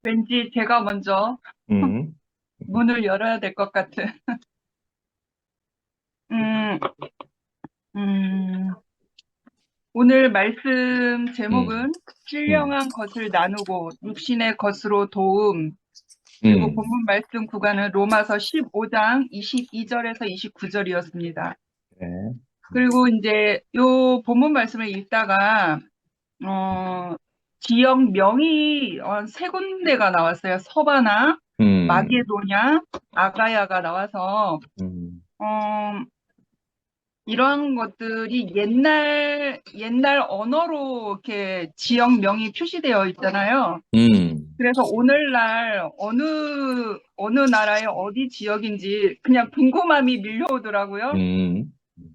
왠지 제가 먼저 음, 문을 열어야 될 것 같은. 음, 음, 오늘 말씀 음, 제목은 음, 신령한 것을 나누고 육신의 것으로 도움, 그리고 음, 본문 말씀 구간은 로마서 15장 22절에서 29절이었습니다. 네, 그리고 이제 요 본문 말씀을 읽다가 어, 지역명이 세 군데가 나왔어요. 서바나, 음, 마게도냐, 아가야가 나와서 음, 어, 이런 것들이 옛날 언어로 이렇게 지역명이 표시되어 있잖아요. 음, 그래서 오늘날 어느 나라의 어디 지역인지 그냥 궁금함이 밀려오더라고요. 음,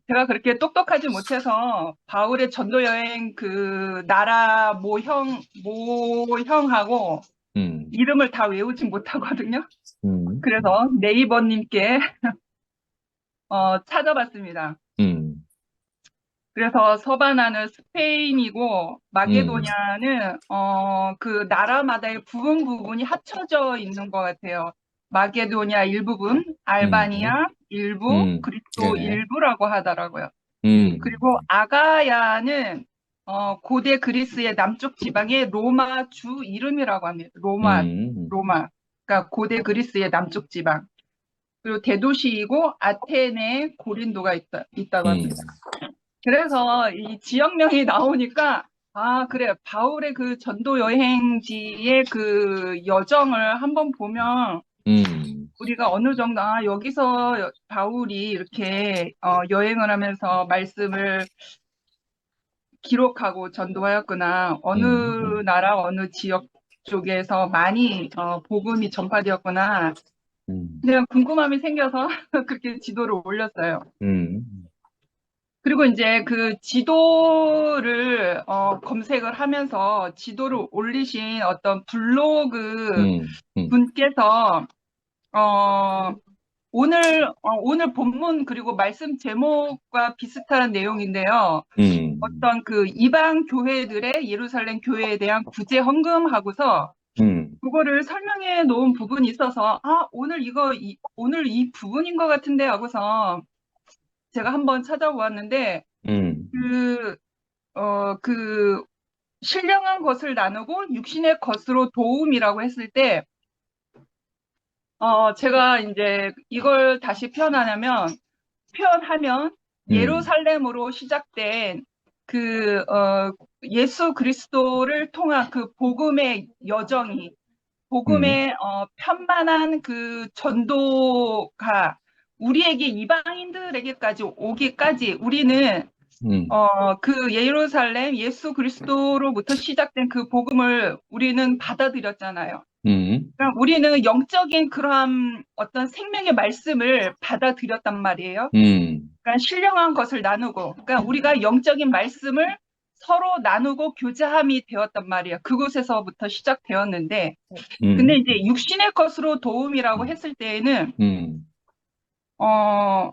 제가 그렇게 똑똑하지 못해서 바울의 전도 여행 그 나라 모형하고 음, 이름을 다 외우진 못하거든요. 음, 그래서 네이버님께 찾아봤습니다. 음, 그래서 서바나는 스페인이고 음, 마게도냐는 그 나라마다의 부분 부분이 합쳐져 있는 것 같아요. 마게도냐 일부분, 알바니아 일부, 그리스도 네네, 일부라고 하더라고요. 음, 그리고 아가야는 고대 그리스의 남쪽 지방의 로마 주 이름이라고 합니다. 음, 로마. 그러니까 고대 그리스의 남쪽 지방. 그리고 대도시이고 아테네, 고린도가 있다고 합니다. 음, 그래서 이 지역명이 나오니까 아, 그래. 바울의 그 전도 여행지의 그 여정을 한번 보면 우리가 어느 정도 아, 여기서 바울이 이렇게 여행을 하면서 말씀을 기록하고 전도하였구나. 어느 음, 나라, 어느 지역 쪽에서 많이 복음이 전파되었구나. 음, 그냥 궁금함이 생겨서 그렇게 지도를 올렸어요. 음, 그리고 이제 그 지도를 검색을 하면서 지도를 올리신 어떤 블로그 음, 분께서 어, 오늘 본문 그리고 말씀 제목과 비슷한 내용인데요. 어떤 그 이방 교회들의 예루살렘 교회에 대한 구제 헌금하고서 그거를 설명해 놓은 부분이 있어서 아, 오늘 이 부분인 것 같은데 하고서 제가 한번 찾아보았는데 음, 그 그 신령한 것을 나누고 육신의 것으로 도움이라고 했을 때, 제가 이제 이걸 다시 표현하면 예루살렘으로 시작된 그, 예수 그리스도를 통한 그 복음의 여정이, 복음의, 편만한 그 전도가 우리에게 이방인들에게까지 오기까지 우리는 그 예루살렘 예수 그리스도로부터 시작된 그 복음을 우리는 받아들였잖아요. 그러니까 우리는 영적인 그러한 어떤 생명의 말씀을 받아들였단 말이에요. 그러니까 신령한 것을 나누고, 그러니까 우리가 영적인 말씀을 서로 나누고 교제함이 되었단 말이에요. 그곳에서부터 시작되었는데, 근데 이제 육신의 것으로 도움이라고 했을 때에는 어,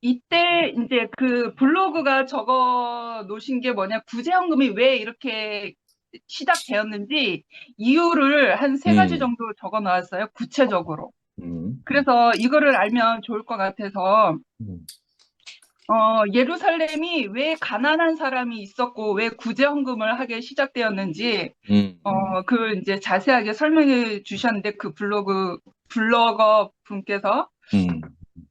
이때 이제 그 블로그가 적어 놓으신 게 뭐냐, 구제헌금이 왜 이렇게 시작되었는지 이유를 한 세 가지 정도 적어 놨어요, 구체적으로. 그래서 이거를 알면 좋을 것 같아서, 예루살렘이 왜 가난한 사람이 있었고, 왜 구제헌금을 하게 시작되었는지, 그 이제 자세하게 설명해 주셨는데, 그 블로거 분께서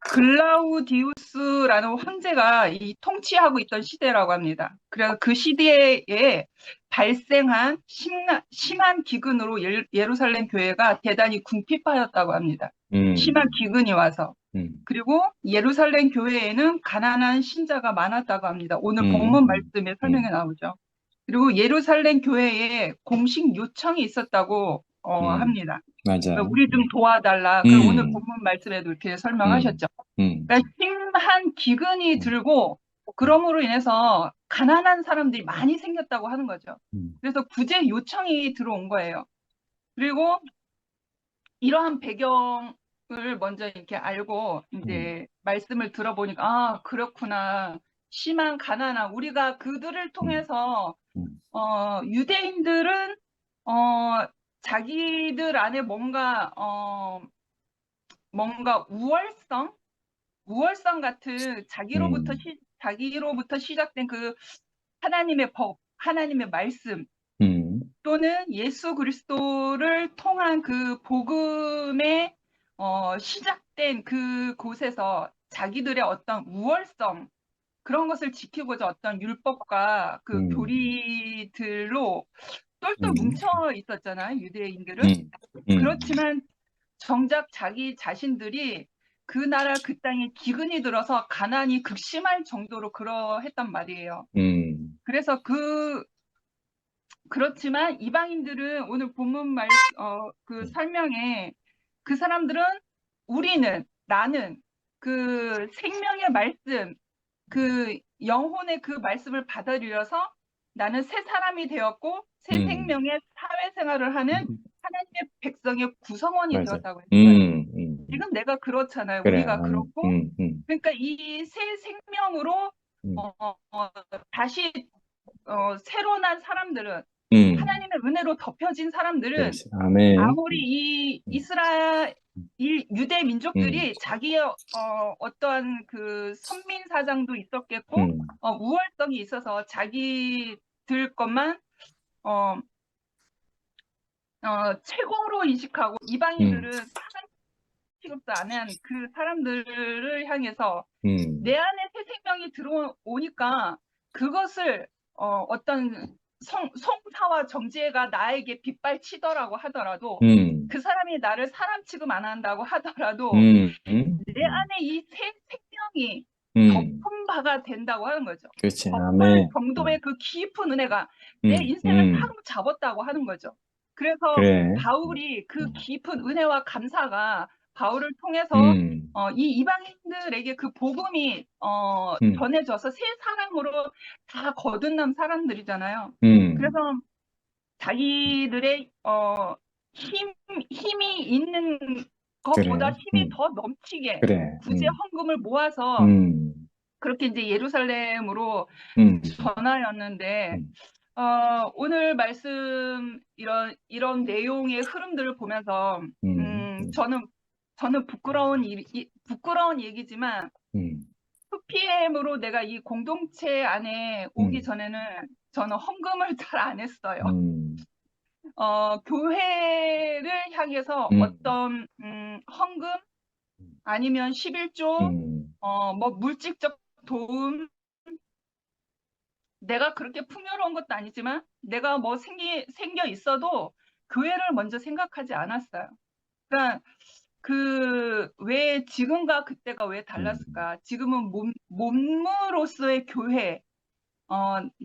글라우디우스라는 황제가 이 통치하고 있던 시대라고 합니다. 그래서 그 시대에 발생한 심한 기근으로 예루살렘 교회가 대단히 궁핍하였다고 합니다. 심한 기근이 와서. 그리고 예루살렘 교회에는 가난한 신자가 많았다고 합니다. 오늘 본문 말씀에 설명에 나오죠. 그리고 예루살렘 교회에 공식 요청이 있었다고 합니다. 맞아요. 우리 좀 도와달라. 그리고 오늘 본문 말씀에도 이렇게 설명하셨죠. 그러니까 심한 기근이 들고 그럼으로 인해서 가난한 사람들이 많이 생겼다고 하는 거죠. 그래서 구제 요청이 들어온 거예요. 그리고 이러한 배경을 먼저 이렇게 알고 이제 말씀을 들어보니까 아, 그렇구나. 심한 가난한 우리가 그들을 통해서 유대인들은 어, 자기들 안에 뭔가 우월성 같은 자기로부터 시작된 그 하나님의 법, 하나님의 말씀, 음, 또는 예수 그리스도를 통한 그 복음의 시작된 그 곳에서 자기들의 어떤 우월성, 그런 것을 지키고자 어떤 율법과 그 음, 교리들로 똘똘 음, 뭉쳐 있었잖아요, 유대인들은. 음, 음, 그렇지만 정작 자기 자신들이 그 나라 그 땅에 기근이 들어서 가난이 극심할 정도로 그러했단 말이에요. 그래서 그렇지만 이방인들은 오늘 본문 그 설명에 그 사람들은 나는 그 생명의 말씀, 그 영혼의 그 말씀을 받아들여서 나는 새 사람이 되었고 새 음, 생명의 사회생활을 하는 하나님의 백성의 구성원이 맞아. 되었다고 했어요. 음. 지금 내가 그렇잖아요. 그래, 우리가 그렇고, 음, 음, 그러니까 이 새 생명으로 음, 다시 새로 난 사람들은, 음. 하나님의 은혜로 덮여진 사람들은, 그렇지. 아멘. 아무리 이 음, 유대 음, 민족들이 자기의 어떠한 그 선민 사장도 있었겠고, 음, 우월성이 있어서 자기들 것만 어, 최고로 인식하고, 음, 이방인들은 사람 취급도 안 한 그 사람들을 향해서 내 음, 안에 새 생명이 들어오니까 그것을 어떤 송사와 정죄가 나에게 빗발치더라고 하더라도, 음, 그 사람이 나를 사람 취급 안 한다고 하더라도 음, 내 안에 이 새 생명이 음. 덮은 바가 된다고 하는 거죠. 그렇지. 덮을 아멘. 정도의 그 깊은 은혜가 내 음, 인생을 음. 사로잡았다고 하는 거죠. 그래서 그래. 바울이 그 음, 깊은 은혜와 감사가 바울을 통해서 음, 이 이방인들에게 그 복음이 음, 전해져서 새 사람으로 다 거듭난 사람들이잖아요. 음. 그래서 자기들의 힘이 있는 것보다 그래. 힘이 더 넘치게 그래. 구제 헌금을 모아서 음, 그렇게 이제 예루살렘으로 음, 전하였는데, 음, 오늘 말씀 이런 내용의 흐름들을 보면서 음, 저는 부끄러운 얘기지만, 음, 2PM으로 내가 이 공동체 안에 오기 음, 전에는 저는 헌금을 잘 안 했어요. 음, 교회를 향해서 음, 어떤 헌금 아니면 11조, 음, 뭐 물질적 도움, 내가 그렇게 풍요로운 것도 아니지만 내가 뭐 생겨 있어도 교회를 먼저 생각하지 않았어요. 그러니까 왜 지금과 그때가 왜 음, 달랐을까? 지금은 몸으로서의 교회,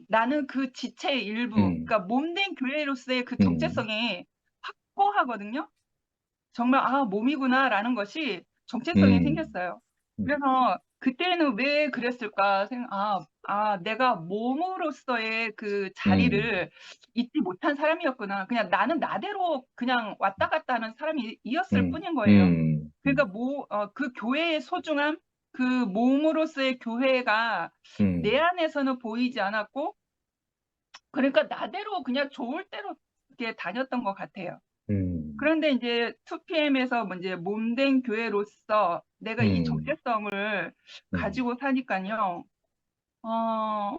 나는 그 지체의 일부, 음, 그러니까 몸된 교회로서의 그 음, 정체성이 확고하거든요. 정말 몸이구나라는 것이 정체성이 음, 생겼어요. 음, 그래서 그때는 왜 그랬을까 내가 몸으로서의 그 음, 자리를 잊지 못한 사람이었구나. 그냥 나는 나대로 그냥 왔다 갔다 하는 사람이었을 뿐인 거예요. 그러니까 그 교회의 소중함, 그 몸으로서의 교회가 내 음, 안에서는 보이지 않았고, 그러니까 나대로 그냥 좋을 대로 이렇게 다녔던 것 같아요. 음, 그런데 이제 2PM에서 이제 몸된 교회로서 내가 이 음, 정체성을 음, 가지고 사니까요, 어,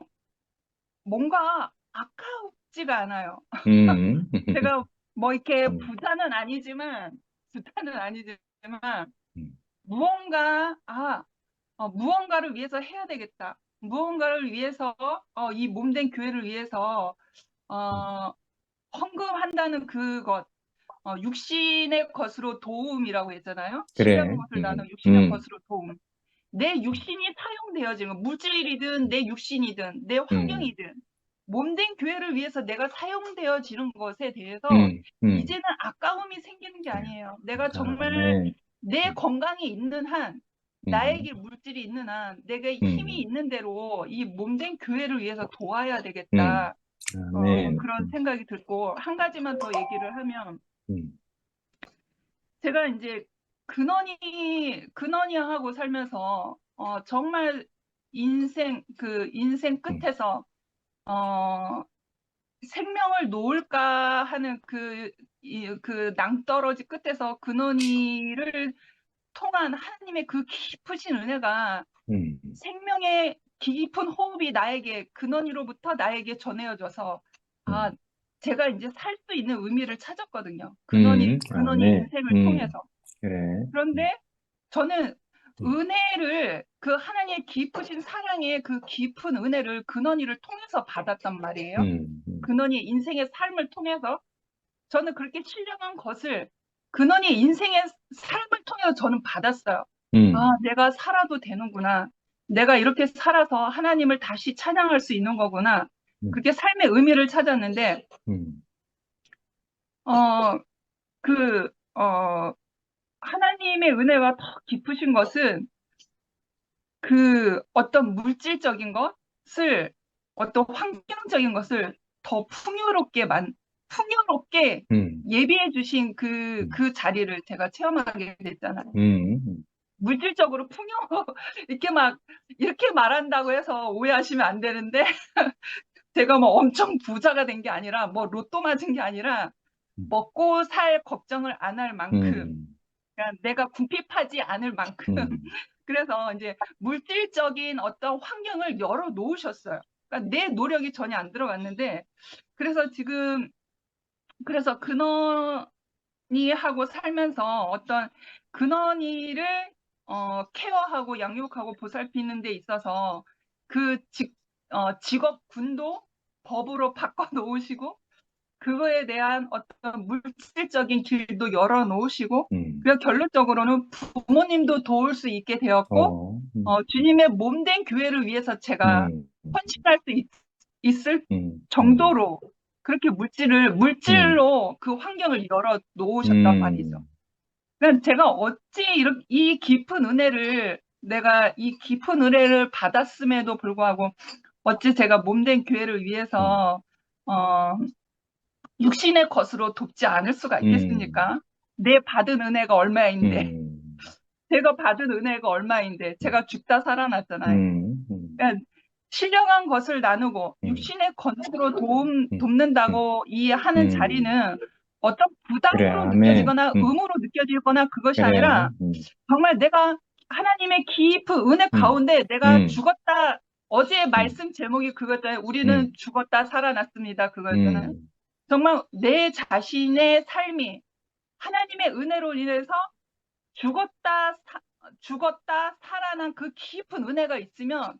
뭔가 아깝지가 않아요. 음, 제가 뭐 이렇게 음, 부자는 아니지만, 음, 무언가, 무언가를 위해서 해야 되겠다. 무언가를 위해서, 이 몸된 교회를 위해서, 음. 어, 헌금한다는 그것, 육신의 것으로 도움이라고 했잖아요. 그래. 십자군 것을 나눠 육신의 것으로 도움. 내 음, 육신이 사용되어지는, 물질이든 내 육신이든 내 음, 환경이든 몸된 교회를 위해서 내가 사용되어지는 것에 대해서 음, 음. 이제는 아까움이 생기는 게 그래. 아니에요. 내가 정말 아멘. 내 음, 건강이 있는 한, 음, 나에게 물질이 있는 한, 내가 힘이 음, 있는 대로 이 몸된 교회를 위해서 도와야 음. 되겠다. 아멘. 그런 생각이 들고, 한 가지만 더 얘기를 하면, 음, 제가 이제 근원이하고 살면서 정말 인생 음, 끝에서 어, 생명을 놓을까 하는 그 낭떠러지 끝에서 근원이를 통한 하나님의 그 깊으신 은혜가 생명의 깊은 호흡이 나에게 근원이로부터 나에게 전해져서 제가 이제 살 수 있는 의미를 찾았거든요. 근원이 아멘. 인생을 통해서. 그래. 그런데 저는 은혜를 그 하나님의 깊으신 사랑의 그 깊은 은혜를 근원이를 통해서 받았단 말이에요. 근원이 인생의 삶을 통해서 저는 그렇게 신령한 것을 근원이 인생의 삶을 통해서 저는 받았어요. 아, 내가 살아도 되는구나. 내가 이렇게 살아서 하나님을 다시 찬양할 수 있는 거구나. 그렇게 삶의 의미를 찾았는데, 그, 하나님의 은혜가 더 깊으신 것은 그 어떤 물질적인 것을, 어떤 환경적인 것을 더 풍요롭게 예비해 주신 그 자리를 제가 체험하게 됐잖아요. 물질적으로 이렇게 말한다고 해서 오해하시면 안 되는데, 제가 뭐 엄청 부자가 된 게 아니라, 뭐 로또 맞은 게 아니라, 먹고 살 걱정을 안 할 만큼, 그러니까 내가 궁핍하지 않을 만큼, 그래서 이제 물질적인 어떤 환경을 열어 놓으셨어요. 그러니까 내 노력이 전혀 안 들어갔는데, 그래서 근원이하고 살면서 어떤 근원이를 케어하고 양육하고 보살피는 데 있어서 그 직업군도 법으로 바꿔 놓으시고, 그거에 대한 어떤 물질적인 길도 열어 놓으시고, 그래서 결론적으로는 부모님도 도울 수 있게 되었고, 주님의 몸된 교회를 위해서 제가 헌신할 수 있을 정도로 그렇게 물질로 그 환경을 열어 놓으셨단 말이죠. 그러니까 제가 어찌 이 깊은 은혜를, 내가 이 깊은 은혜를 받았음에도 불구하고, 어찌 제가 몸된 교회를 위해서, 육신의 것으로 돕지 않을 수가 있겠습니까? 내 받은 은혜가 얼마인데, 제가 받은 은혜가 얼마인데, 제가 죽다 살아났잖아요. 그러니까 신령한 것을 나누고 육신의 것으로 돕는다고 하는 자리는 어떤 그래, 부담으로 아멘. 느껴지거나 의무로 느껴지거나 그것이 그래. 아니라 정말 내가 하나님의 깊은 은혜 가운데 내가 죽었다, 어제의 말씀 제목이 그거잖아요. 우리는 죽었다 살아났습니다. 그거잖아요. 정말 내 자신의 삶이 하나님의 은혜로 인해서 죽었다 살아난 그 깊은 은혜가 있으면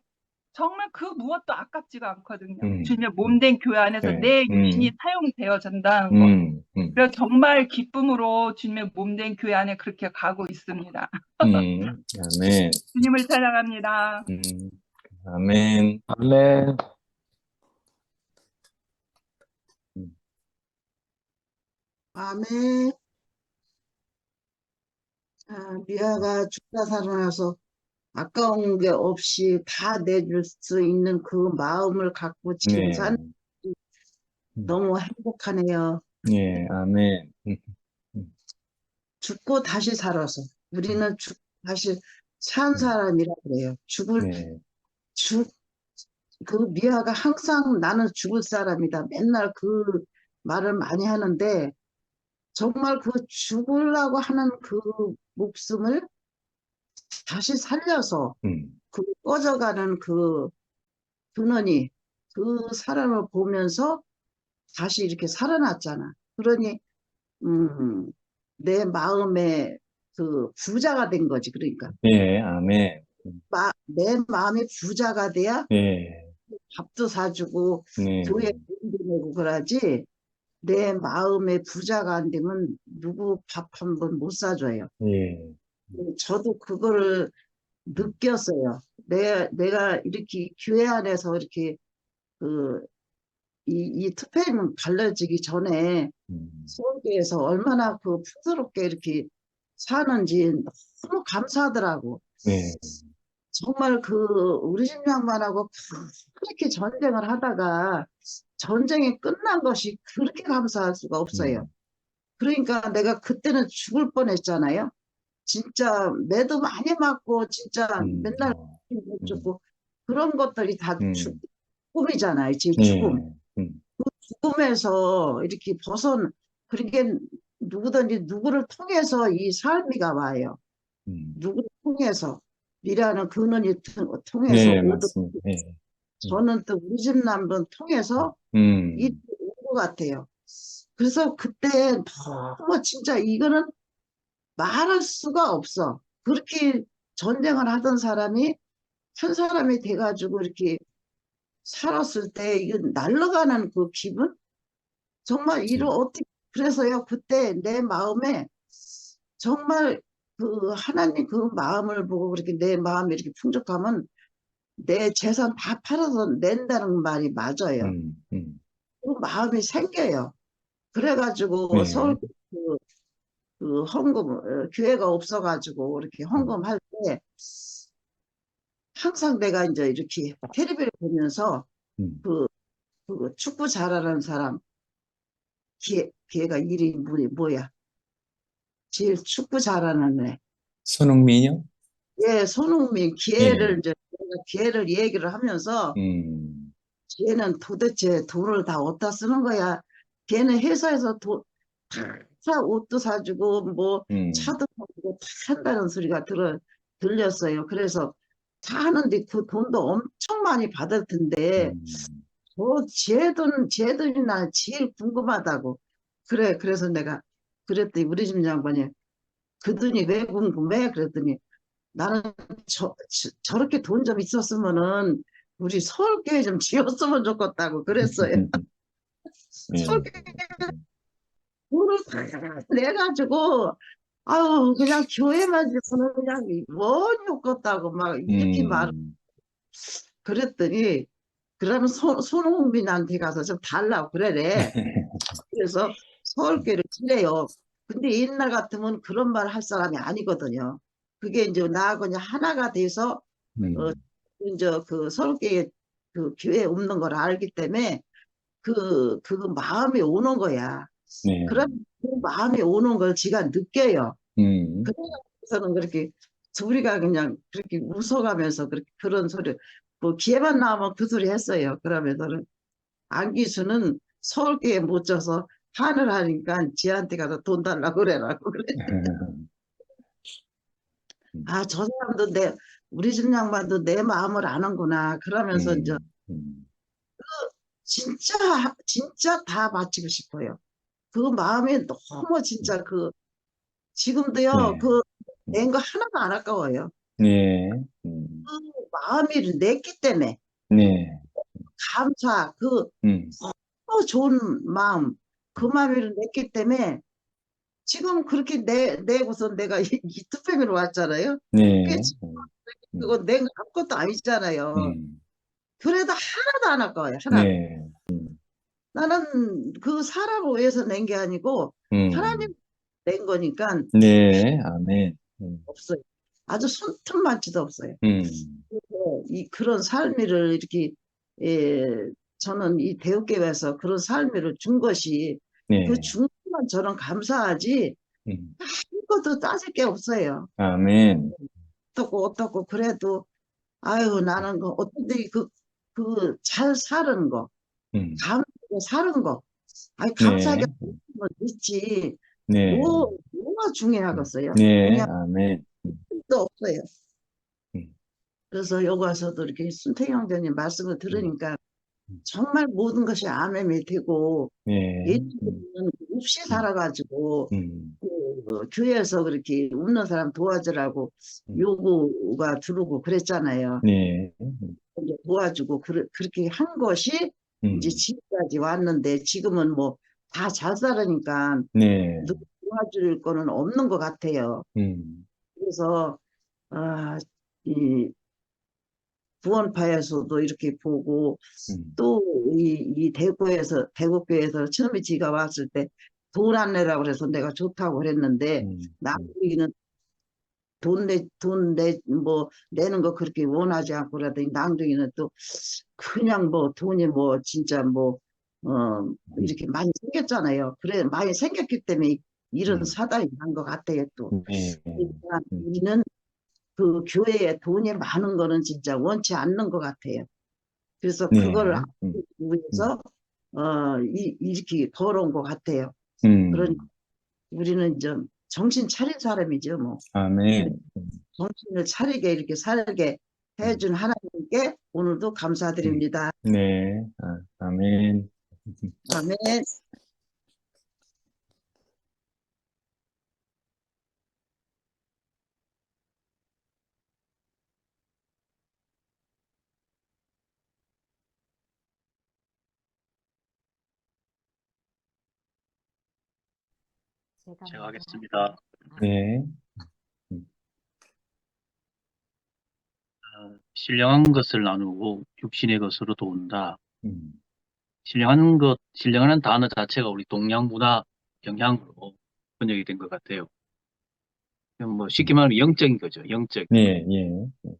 정말 그 무엇도 아깝지가 않거든요. 주님의 몸된 교회 안에서 그래. 내 육신이 사용되어진다는 것. 그래서 정말 기쁨으로 주님의 몸된 교회 안에 그렇게 가고 있습니다. 아멘. 주님을 찬양합니다. 아멘. 아멘. 아멘. 미아가 죽다 살아나서 아까운 게 없이 다 내줄 수 있는 그 마음을 갖고 지금 네. 사는 너무 행복하네요. 예, 아멘. 죽고 다시 살아서 우리는 다시 산 사람이라 그래요. 네. 그 미아가 항상 나는 죽을 사람이다. 맨날 그 말을 많이 하는데 정말 그 죽으려고 하는 그 목숨을 다시 살려서 그 꺼져가는 그 근원이 그 사람을 보면서 다시 이렇게 살아났잖아. 그러니 내 마음에 그 부자가 된 거지. 그러니까 예, 아멘. 내 마음이 부자가 돼야 예, 밥도 사주고 네. 교회 돈도 내고 그러지. 내 마음에 부자가 안 되면 누구 밥 한 번 못 사줘요. 예, 저도 그거를 느꼈어요. 내가 이렇게 교회 안에서 이렇게 이 투표임은 갈라지기 전에 서울교회에서 얼마나 그 풍요롭게 이렇게 사는지 너무 감사하더라고. 네. 정말 우리 집 양반하고 그렇게 전쟁을 하다가 전쟁이 끝난 것이 그렇게 감사할 수가 없어요. 그러니까 내가 그때는 죽을 뻔했잖아요. 진짜 매도 많이 맞고 진짜 맨날 못 죽고 그런 것들이 다 죽음이잖아요. 제 죽음. 예, 그 죽음에서 이렇게 그러니까 누구든지 누구를 통해서 이 삶이가 와요. 음. 누구를 통해서 미라는 근원이 통해서 네, 오듯 맞습니다. 네. 저는 또 우리 집 남편 통해서 이 음, 온 것 같아요. 그래서 그때 너무 진짜 이거는 말할 수가 없어. 그렇게 전쟁을 하던 사람이 한 사람이 돼가지고 이렇게 살았을 때 이거 날아가는 그 기분? 정말 이를 어떻게 그래서요 그때 내 마음에 정말 그 하나님 그 마음을 보고 그렇게 내 마음이 이렇게 풍족하면 내 재산 다 팔아서 낸다는 말이 맞아요. 음, 음. 그 마음이 생겨요. 그래가지고 네, 서울 그 헌금 교회가 없어가지고 이렇게 헌금할 때 항상 내가 이제 이렇게 텔레비를 보면서 음. 그, 그 축구 잘하는 사람 걔가 이름이 뭐야? 제일 축구 잘하는 애. 손흥민이요? 예, 손흥민 예, 걔를 이제 내가 걔를 얘기를 하면서 음, 걔는 도대체 돈을 다 어디다 쓰는 거야? 걔는 회사에서 다 옷도 사주고 뭐 음, 차도 사주고 다 한다는 소리가 들렸어요. 그래서 다 하는데 그 돈도 엄청 많이 받을 텐데 음, 제 돈이 나 제일 궁금하다고. 그래서 내가 그랬더니 우리 집 양반이 그 돈이 왜 궁금해? 그랬더니 나는 저렇게 돈 좀 있었으면은 우리 서울교회 좀 지었으면 좋겠다고 그랬어요. 예, 서울교회 돈을 다 내가지고 아유 그냥 교회만 지어서는 그냥 뭔 좋겠다고 막 이렇게 말 음, 그랬더니 그러면 손흥민한테 가서 좀 달라고 그래래. 그래서 서울교회를 지내요. 근데 옛날 같으면 그런 말 할 사람이 아니거든요. 그게 이제 나하고 이제 하나가 돼서 어, 음, 이제 그 서울교회 그 교회 없는 걸 알기 때문에 그 마음이 오는 거야. 네, 그럼 그 마음이 오는 걸 지가 느껴요. 음, 그래서는 그렇게 우리가 그냥 그렇게 웃어가면서 그렇게 그런 소리 뭐 기회만 나오면 그 소리 했어요. 그러면서는 안기수는 서울교회 못 져서 한을 하니까 지한테 가서 돈 달라고 그래라고 그래. 아, 저 사람도 우리 집 양반도 내 마음을 아는구나. 그러면서 이제 음, 진짜 다 바치고 싶어요. 그 마음이 너무 진짜 지금도요, 네, 그 낸 거 하나도 안 아까워요. 네, 그 마음이 냈기 때문에 네, 감사, 음, 너무 좋은 마음, 그 마음을 냈기 때문에 지금 그렇게 내고서 내가 이 투표기로 왔잖아요. 그게 네, 지금 그거 낸 거 아무것도 아니잖아요. 음, 그래도 하나도 안 아까워요. 하나도. 네, 나는 그 사람을 위해서 낸 게 아니고 하나님 음, 낸 거니까 네, 아멘, 없어요. 아주 손톱만치도 없어요. 음, 그래서 그런 삶을 이렇게 예, 저는 이 대우교회에서 그런 삶을 준 것이 그 네, 준 것만 저는 감사하지 음, 아무것도 따질 게 없어요. 아멘, 어떻고 그래도 아유 나는 어떤데 잘 사는 거 음, 감사하게 사는 거 아니 감사하게 네, 사는 건 있지 네, 뭐가 중요하겠어요. 네, 그냥 아멘, 또 없어요. 음, 그래서 여기 와서도 이렇게 순태 형제님 말씀을 음, 들으니까 정말 모든 것이 암엠이 되고 네, 예전에는 없이 음, 살아가지고 음, 교회에서 그렇게 웃는 사람 도와주라고 음, 요구가 들어오고 그랬잖아요. 네, 이제 도와주고 그렇게 한 것이 이제 음, 지금까지 왔는데 지금은 뭐 다 잘 살으니까 네, 누구 도와줄 거는 없는 것 같아요. 음, 그래서 아, 이 구원파에서도 이렇게 보고 음, 또 이 대구교회에서 처음에 지가 왔을 때 돈 안 내라고 그래서 내가 좋다고 그랬는데 음, 남들이는 뭐 내는 거 그렇게 원하지 않고 그러더니 낭둥이는 또 그냥 뭐 돈이 뭐 진짜 뭐 이렇게 많이 생겼잖아요. 그래 많이 생겼기 때문에 이런 음, 사단이 난 것 같아요 또. 네, 그러니까 우리는 그 교회에 돈이 많은 거는 진짜 원치 않는 것 같아요. 그래서 그걸 네, 하기 위해서 이렇게 벌어온 것 같아요. 그러니 음, 우리는 좀 정신 차린 사람이죠, 뭐. 아멘. 정신을 차리게 이렇게 살게 해준 하나님께 오늘도 감사드립니다. 네. 아멘. 아멘. 제가 하겠습니다. 네. 신령한 것을 나누고 육신의 것으로 도운다. 음, 신령하는 단어 자체가 우리 동양 문화 영향으로 번역이 된 것 같아요. 그냥 뭐 쉽게 말하면 영적인 거죠. 예, 예.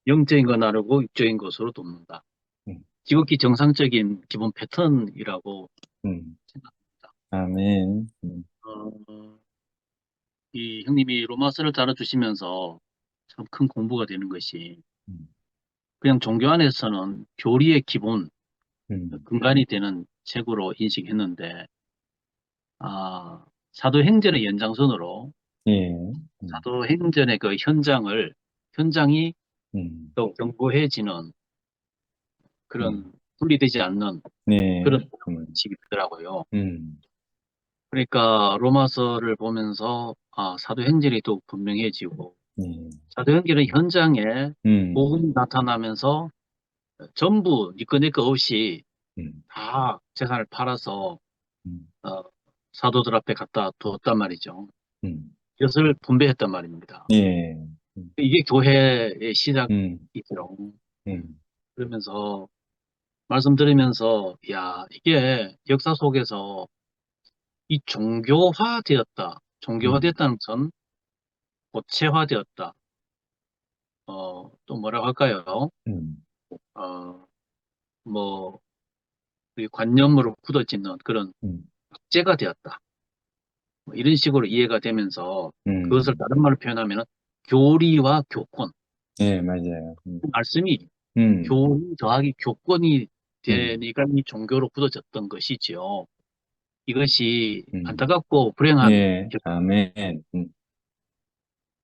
영적인 거 나누고 육적인 것으로 돕는다. 음. 지극히 정상적인 기본 패턴이라고 생각합니다. 아멘. 이 형님이 로마서를 다뤄주시면서 참 큰 공부가 되는 것이 음, 그냥 종교 안에서는 교리의 기본, 음, 근간이 되는 책으로 인식했는데 아, 사도행전의 연장선으로 예. 사도행전의 그 현장이 음, 또 견고해지는 그런 분리되지 않는 네. 그런 식이더라고요. 음, 그러니까 로마서를 보면서 사도행전이 또 분명해지고 예. 사도행전의 현장에 음, 복음이 나타나면서 전부 니꺼 내꺼 없이 음, 다 재산을 팔아서 음, 어, 사도들 앞에 갖다 두었단 말이죠. 음, 이것을 분배했단 말입니다. 예. 이게 교회의 음, 시작이죠. 음, 그러면서 말씀 들으면서 야 이게 역사 속에서 이 종교화되었다. 종교화됐다는 것은 고체화되었다. 또 뭐라고 할까요? 음, 어, 뭐 우리 관념으로 굳어지는 그런 음, 박제가 되었다. 뭐 이런 식으로 이해가 되면서 그것을 음. 다른 말로 표현하면 교리와 교권. 예, 맞아요. 그 말씀이 음, 교리 더하기 교권이 음, 되니까 이 종교로 굳어졌던 것이지요. 이것이 음. 안타깝고 불행한 예, 아멘.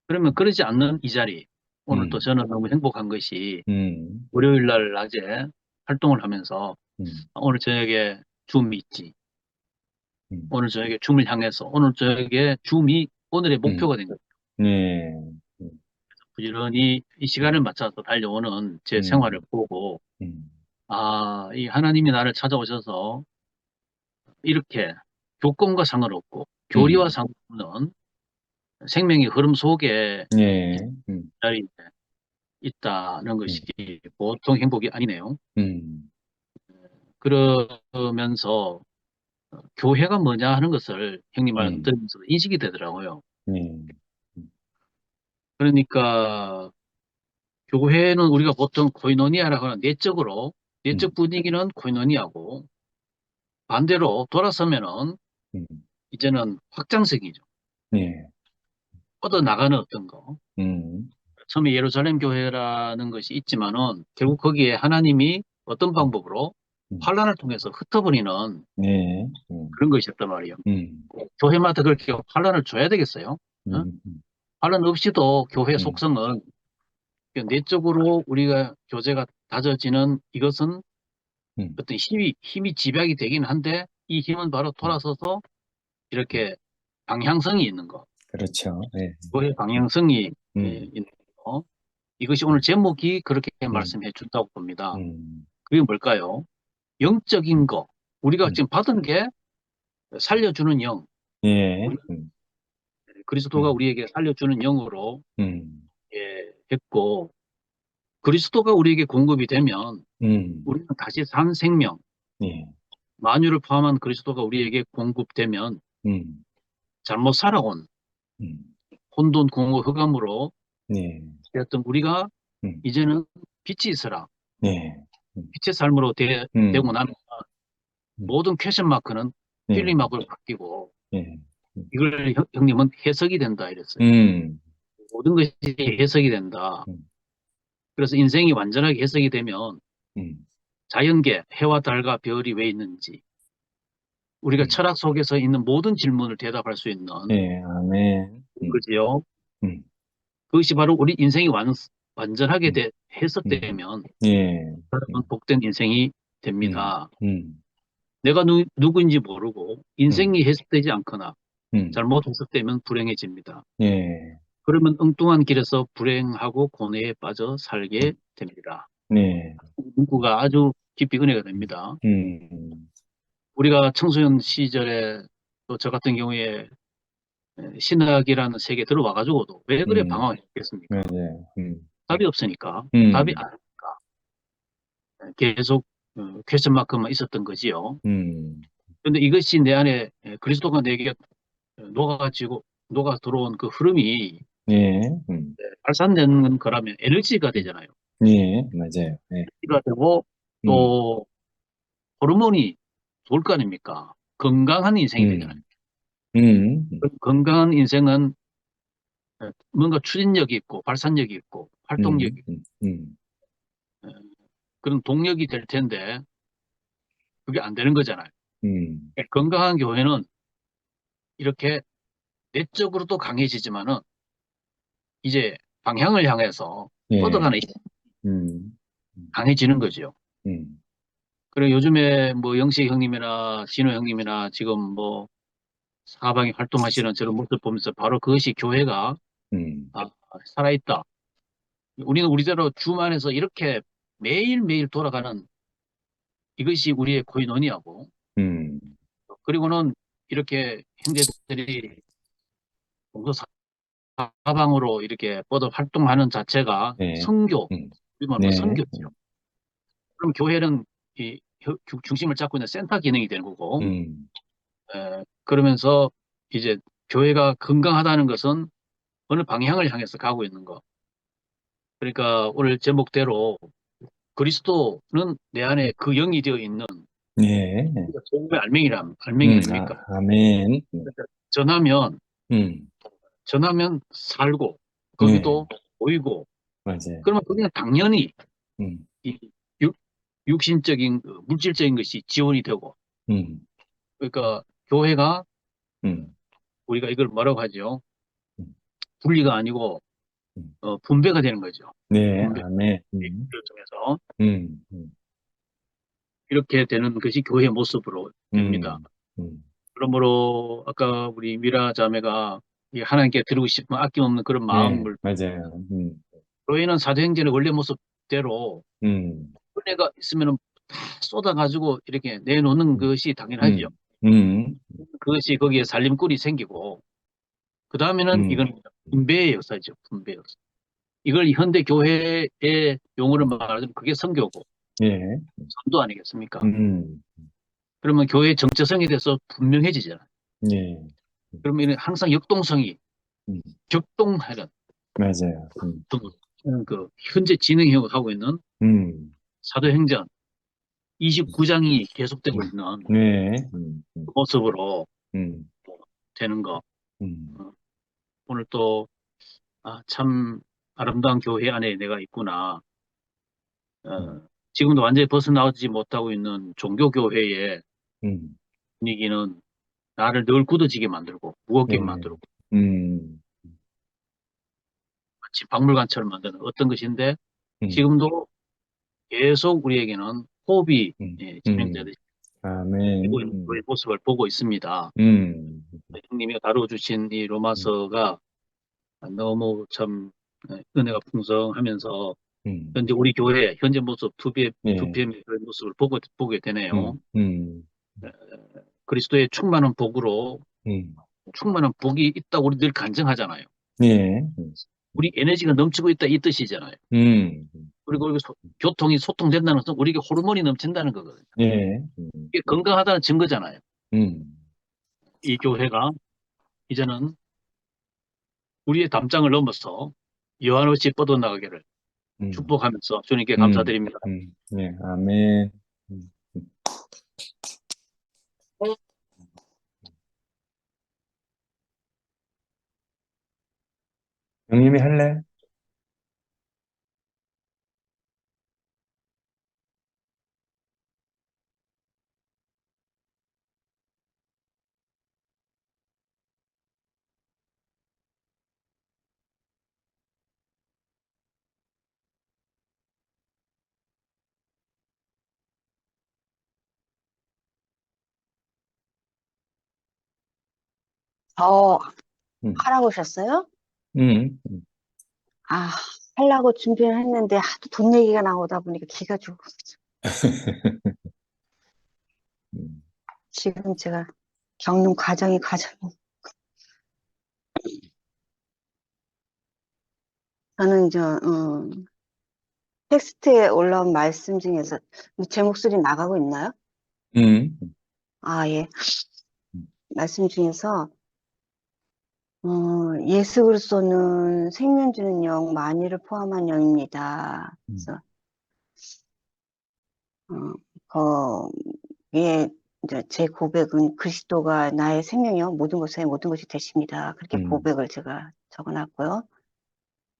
그러면 그러지 않는 이 자리 오늘 또 음, 저는 너무 행복한 것이 음, 월요일 날 낮에 활동을 하면서 음, 오늘 저녁에 줌이 있지. 음, 오늘 저녁에 줌을 향해서 오늘 저녁에 줌이 오늘의 음, 목표가 된 거예요. 예, 부지런히 이 시간을 맞춰서 달려오는 제 생활을 음, 보고 음, 이 하나님이 나를 찾아오셔서 이렇게 교권과 상관없고 교리와 음, 상관없는 생명의 흐름 속에 이 예, 자리에 있다는 것이 음, 보통 행복이 아니네요. 음, 그러면서 교회가 뭐냐 하는 것을 형님 말씀 음, 들으면서 인식이 되더라고요. 예, 그러니까 교회는 우리가 보통 코이노니아라고 하는 내적 음, 분위기는 코이노니아고 반대로 돌아서면은 음, 이제는 확장성이죠. 예, 뻗어나가는 어떤 거. 음, 처음에 예루살렘 교회라는 것이 있지만은 결국 거기에 하나님이 어떤 음, 방법으로 음, 환란을 통해서 흩어버리는 예, 그런 것이었단 말이에요. 음, 교회마다 그렇게 환란을 줘야 되겠어요? 어? 음, 환란 없이도 교회 음, 속성은 내적으로 우리가 교제가 다져지는 이것은 음, 어떤 힘이 집약이 되긴 한데 이 힘은 바로 음, 돌아서서 이렇게 방향성이 있는 거. 그렇죠. 예, 교회 방향성이 음, 있는 거. 이것이 오늘 제목이 그렇게 음, 말씀해 준다고 봅니다. 음, 그게 뭘까요? 영적인 거. 우리가 음, 지금 받은 게 살려주는 영. 예, 우리 그리스도가 우리에게 살려주는 영으로 음, 했고 그리스도가 우리에게 공급이 되면 음, 우리는 다시 산 생명, 예, 만유를 포함한 그리스도가 우리에게 공급되면 음, 잘못 살아온 음, 혼돈, 공허, 흑암으로 예, 되었던 우리가 음, 이제는 빛이 있어라. 예, 빛의 삶으로 되고 음, 나면 음, 모든 퀘션 마크는 필리 예, 마크로 바뀌고 예, 이걸 형님은 해석이 된다 이랬어요. 음, 모든 것이 해석이 된다. 음, 그래서 인생이 완전하게 해석이 되면 음, 자연계, 해와 달과 별이 왜 있는지 우리가 음. 철학 속에서 있는 모든 질문을 대답할 수 있는 예, 아멘. 그지요? 음, 그것이 바로 우리 인생이 완전하게 음, 음, 했었다면 예, 복된 인생이 음, 됩니다. 음, 내가 누구인지 모르고 인생이 해석되지 않거나 음, 잘못 해석되면 불행해집니다. 예, 그러면 엉뚱한 길에서 불행하고 고뇌에 빠져 살게 됩니다. 네, 문구가 아주 깊이 은혜가 됩니다. 음, 우리가 청소년 시절에 또 저 같은 경우에 신학이라는 세계에 들어와가지고도 왜 그래 음, 방황했겠습니까? 맞아요. 답이 없으니까, 답이 음, 안 오니까 계속 퀘스천 마크만 있었던 거지요. 음, 그런데 이것이 내 안에 그리스도가 내게 녹아 들어온 그 흐름이 예, 발산되는 거라면 에너지가 음, 되잖아요. 예, 맞아요. 예, 에너지가 되고 음, 또 호르몬이 좋을 거 아닙니까? 건강한 인생이 되잖아요. 음, 음, 건강한 인생은 뭔가 추진력이 있고 발산력이 있고 활동력이 음, 있고 음, 그런 동력이 될 텐데 그게 안 되는 거잖아요. 음, 건강한 교회는 이렇게 내적으로도 강해지지만은 이제 방향을 향해서 예, 뻗어가는 음, 강해지는 거죠. 음, 그리고 요즘에 뭐 영식 형님이나 진호 형님이나 지금 뭐 사방에 활동하시는 저런 모습 보면서 바로 그것이 교회가 음, 아, 살아있다. 우리는 우리대로 주만에서 이렇게 매일매일 돌아가는 이것이 우리의 코인원이하고 음, 그리고는 이렇게 형제들이 동서 사방으로 이렇게 뻗어 활동하는 자체가 예, 선교, 음, 우리 말로 네, 선교죠. 그럼 교회는 이 중심을 잡고 있는 센터 기능이 되는 거고, 음, 그러면서 이제 교회가 건강하다는 것은 어느 방향을 향해서 가고 있는 거. 그러니까 오늘 제목대로 그리스도는 내 안에 그 영이 되어 있는 예, 복음의 알맹이 아닙니까? 아멘. 그러니까 전하면 음, 전하면 살고 예, 거기도 보이고 맞아요. 그러면 그냥 당연히 음, 이 육, 육신적인 물질적인 것이 지원이 되고 음, 그러니까 교회가 음, 우리가 이걸 뭐라고 하죠? 음, 분리가 아니고 음. 분배가 되는 거죠. 네, 분배 아멘. 를 통해서 음, 음, 이렇게 되는 것이 교회의 모습으로 됩니다. 음, 음, 그러므로 아까 우리 미라 자매가 이 하나님께 드리고 싶은 아낌없는 그런 네, 마음을 맞아요. 교회는 사도행전의 원래 모습대로 음, 은혜가 있으면 다 쏟아가지고 이렇게 내놓는 음, 것이 당연하죠. 음, 음, 그것이 거기에 살림꾼이 생기고 그 다음에는 음, 이건 분배의 역사죠. 분배의 역사. 이걸 현대 교회의 용어로 말하자면 그게 선교고 예, 선도 아니겠습니까? 음, 그러면 교회의 정체성에 대해서 분명해지잖아요. 예, 그러면 이는 항상 역동성이 음, 격동하는 맞아요. 그 현재 진행하고 하고 있는 음, 사도행전 29장이 계속되고 음, 있는 네, 그 모습으로 음, 되는 거. 음, 어, 오늘 또, 참 아름다운 교회 안에 내가 있구나. 음, 지금도 완전히 벗어나지 못하고 있는 종교교회의 음, 분위기는 나를 늘 굳어지게 만들고, 무겁게 네, 만들고, 음, 마치 박물관처럼 만드는 어떤 것인데, 음, 지금도 계속 우리에게는 호흡이 음, 진행되듯이 되고 아멘. 있는 그의 모습을 보고 있습니다. 음, 형님이 다뤄주신 이 음, 로마서가 너무 참 은혜가 풍성하면서 음, 현재 우리 교회 현재 모습 예, 투비의 그런 모습을 보게 되네요. 음, 음, 에, 그리스도의 충만한 복으로 음, 충만한 복이 있다고 우리 늘 간증하잖아요. 예, 우리 에너지가 넘치고 있다 이 뜻이잖아요. 음, 그리고 교통이 소통된다는 것은 우리에게 호르몬이 넘친다는 거거든요. 예, 이게 건강하다는 증거잖아요. 음, 이 교회가 이제는 우리의 담장을 넘어서 여한없이 뻗어나가기를 음, 축복하면서 주님께 음, 감사드립니다. 예, 아멘. 형님이 할래? 더 음, 하라고 하셨어요? 음, 음. 아, 하려고 준비를 했는데 하도 돈 얘기가 나오다 보니까 기가 죽어. 음, 지금 제가 겪는 과정이. 저는 텍스트에 올라온 말씀 중에서 제 목소리 나가고 있나요? 음, 아, 예. 음, 말씀 중에서 예수 그리스도는 생명 주는 영, 만유를 포함한 영입니다. 음, 그래서 거기에 이제 제 고백은 그리스도가 나의 생명이요 모든 것의 모든 것이 되십니다. 그렇게 음, 고백을 제가 적어놨고요.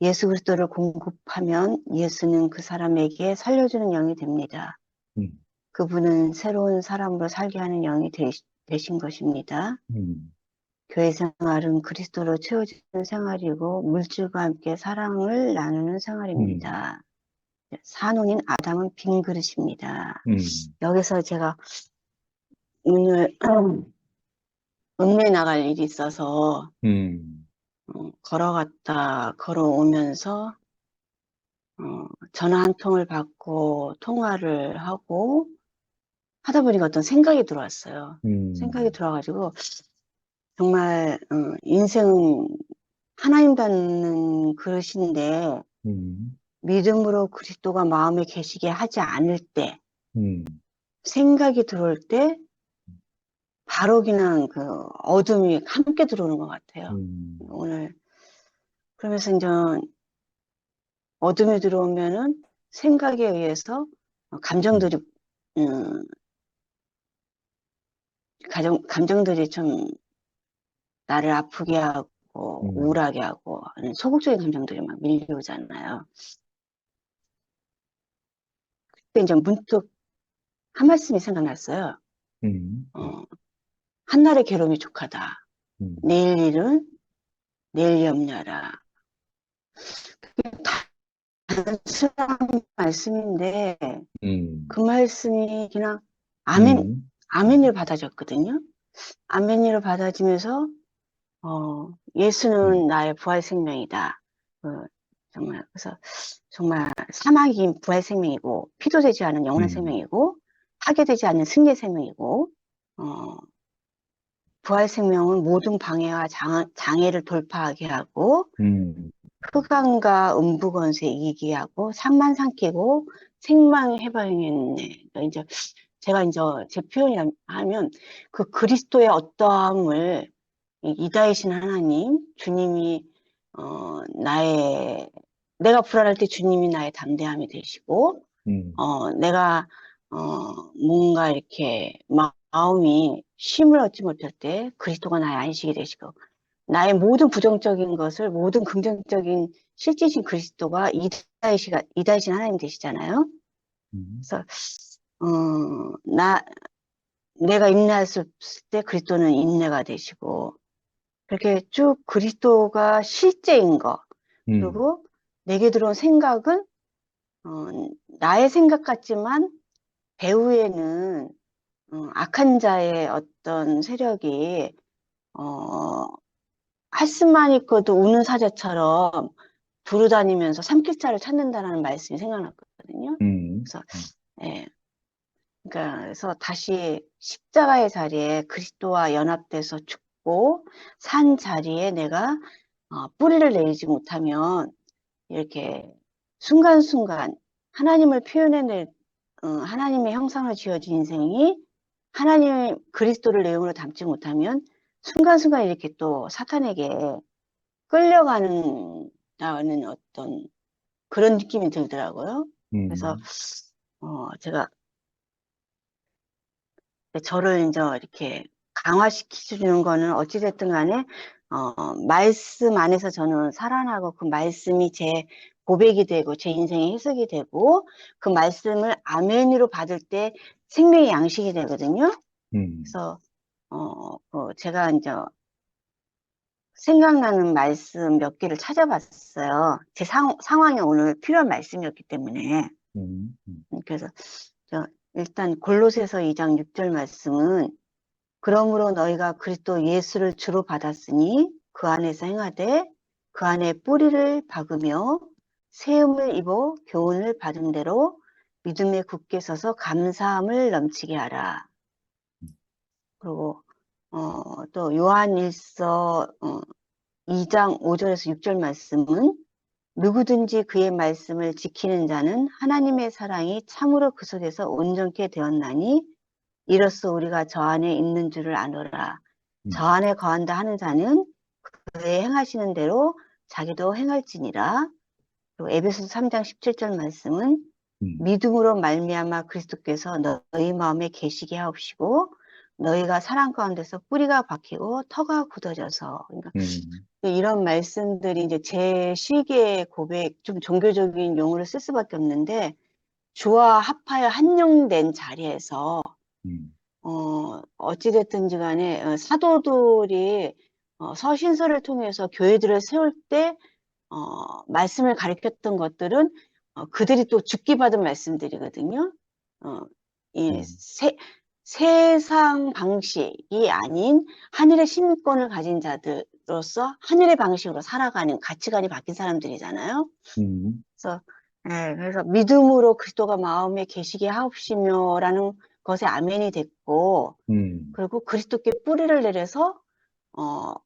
예수 그리스도를 공급하면 예수는 그 사람에게 살려주는 영이 됩니다. 음, 그분은 새로운 사람으로 살게 하는 영이 되신 것입니다. 음, 교회 생활은 그리스도로 채워지는 생활이고 물질과 함께 사랑을 나누는 음, 생활입니다. 산혼인 아담은 빈 그릇입니다. 음, 여기서 제가 오늘 읍내 나갈 일이 있어서 음, 걸어갔다 걸어오면서 전화 한 통을 받고 통화를 하고 하다 보니까 어떤 생각이 들어왔어요. 생각이 음, 들어가지고 정말 인생은 하나님 닮는 그릇인데 음, 믿음으로 그리스도가 마음에 계시게 하지 않을 때 음, 생각이 들어올 때 바로 그냥 그 어둠이 함께 들어오는 것 같아요. 음, 오늘 그러면서 이제 어둠이 들어오면은 생각에 의해서 감정들이 음, 음, 감정들이 좀 나를 아프게 하고 음, 우울하게 하고 소극적인 감정들이 막 밀려오잖아요. 그때 이제 문득 한 말씀이 생각났어요. 음, 어, 한날의 괴로움이 족하다. 음, 내일 일은 내일 염려라. 단순한 말씀인데 그 말씀이 그냥 음, 아멘을 받아줬거든요. 아멘으로 받아지면서 예수는 나의 부활 생명이다. 정말 그래서 정말 사막이 부활 생명이고 피도 되지 않은 영원한 음, 생명이고 파괴되지 않는 승리의 생명이고 어, 부활 생명은 모든 방해와 장애를 돌파하게 하고 음, 흑암과 음부 권세 이기게 하고 산만 삼키고 생망 해방했네. 그러니까 이제 제가 이제 제 표현하면 그 그리스도의 어떠함을 이다이신 하나님, 주님이 내가 불안할 때 주님이 나의 담대함이 되시고 내가 뭔가 이렇게 마음이 쉼을 얻지 못할 때 그리스도가 나의 안식이 되시고 나의 모든 부정적인 것을 모든 긍정적인 실제신 그리스도가 이다이신 하나님 되시잖아요. 음, 그래서 내가 인내했을 때 그리스도는 인내가 되시고 그렇게 쭉 그리스도가 실제인 거 음, 그리고 내게 들어온 생각은 나의 생각 같지만 배후에는 악한 자의 어떤 세력이 할 수만 있고도 우는 사자처럼 두루다니면서 삼킬자를 찾는다는 말씀이 생각났거든요. 음, 그래서 예, 그러니까 그래서 다시 십자가의 자리에 그리스도와 연합돼서 죽고 산 자리에 내가 뿌리를 내리지 못하면 이렇게 순간순간 하나님을 표현해낼 하나님의 형상을 지어진 인생이 하나님 그리스도를 내용으로 담지 못하면 순간순간 이렇게 또 사탄에게 끌려가는 나는 어떤 그런 느낌이 들더라고요. 그래서 음, 제가 저를 이제 이렇게 강화시키주는 거는 어찌됐든 간에 말씀 안에서 저는 살아나고 그 말씀이 제 고백이 되고 제 인생의 해석이 되고 그 말씀을 아멘으로 받을 때 생명의 양식이 되거든요. 그래서 제가 이제 생각나는 말씀 몇 개를 찾아봤어요. 제 상황이 오늘 필요한 말씀이었기 때문에. 음, 그래서 일단 골로새서 2장 6절 말씀은 그러므로 너희가 그리스도 예수를 주로 받았으니 그 안에서 행하되 그 안에 뿌리를 박으며 세움을 입어 교훈을 받은 대로 믿음에 굳게 서서 감사함을 넘치게 하라. 그리고 또 요한일서 2장 5절에서 6절 말씀은 누구든지 그의 말씀을 지키는 자는 하나님의 사랑이 참으로 그 속에서 온전케 되었나니 이로써 우리가 저 안에 있는 줄을 아노라. 저 안에 거한다 하는 자는 그의 행하시는 대로 자기도 행할지니라. 그리고 에베소서 3장 17절 말씀은 믿음으로 말미암아 그리스도께서 너희 마음에 계시게 하옵시고 너희가 사랑 가운데서 뿌리가 박히고 터가 굳어져서 그러니까 이런 말씀들이 이제 제 시기의 고백, 좀 종교적인 용어를 쓸 수밖에 없는데 주와 합하여 한영된 자리에서 어찌됐든지 간에 사도들이 서신서를 통해서 교회들을 세울 때 말씀을 가르쳤던 것들은 그들이 또 죽기 받은 말씀들이거든요. 이 세상 방식이 아닌 하늘의 신권을 가진 자들로서 하늘의 방식으로 살아가는 가치관이 바뀐 사람들이잖아요. 그래서 믿음으로 그리스도가 마음에 계시게 하옵시며라는 것에 아멘이 됐고, 그리고 그리스도께 뿌리를 내려서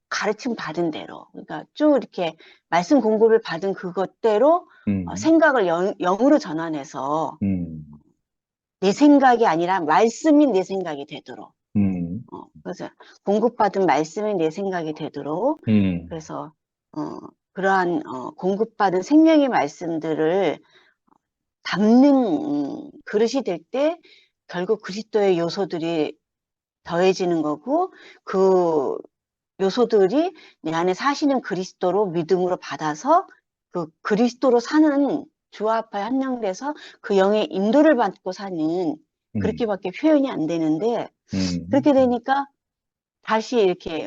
가르침 받은 대로, 그러니까 쭉 이렇게 말씀 공급을 받은 그것대로 생각을 영으로 전환해서 내 생각이 아니라 말씀이 내 생각이 되도록, 그래서 공급받은 말씀이 내 생각이 되도록, 그래서 그러한 공급받은 생명의 말씀들을 담는 그릇이 될 때 결국 그리스도의 요소들이 더해지는 거고 그 요소들이 내 안에 사시는 그리스도로 믿음으로 받아서 그 그리스도로 사는 주와 합하여 한영돼서 그 영의 인도를 받고 사는 그렇게밖에 표현이 안 되는데 그렇게 되니까 다시 이렇게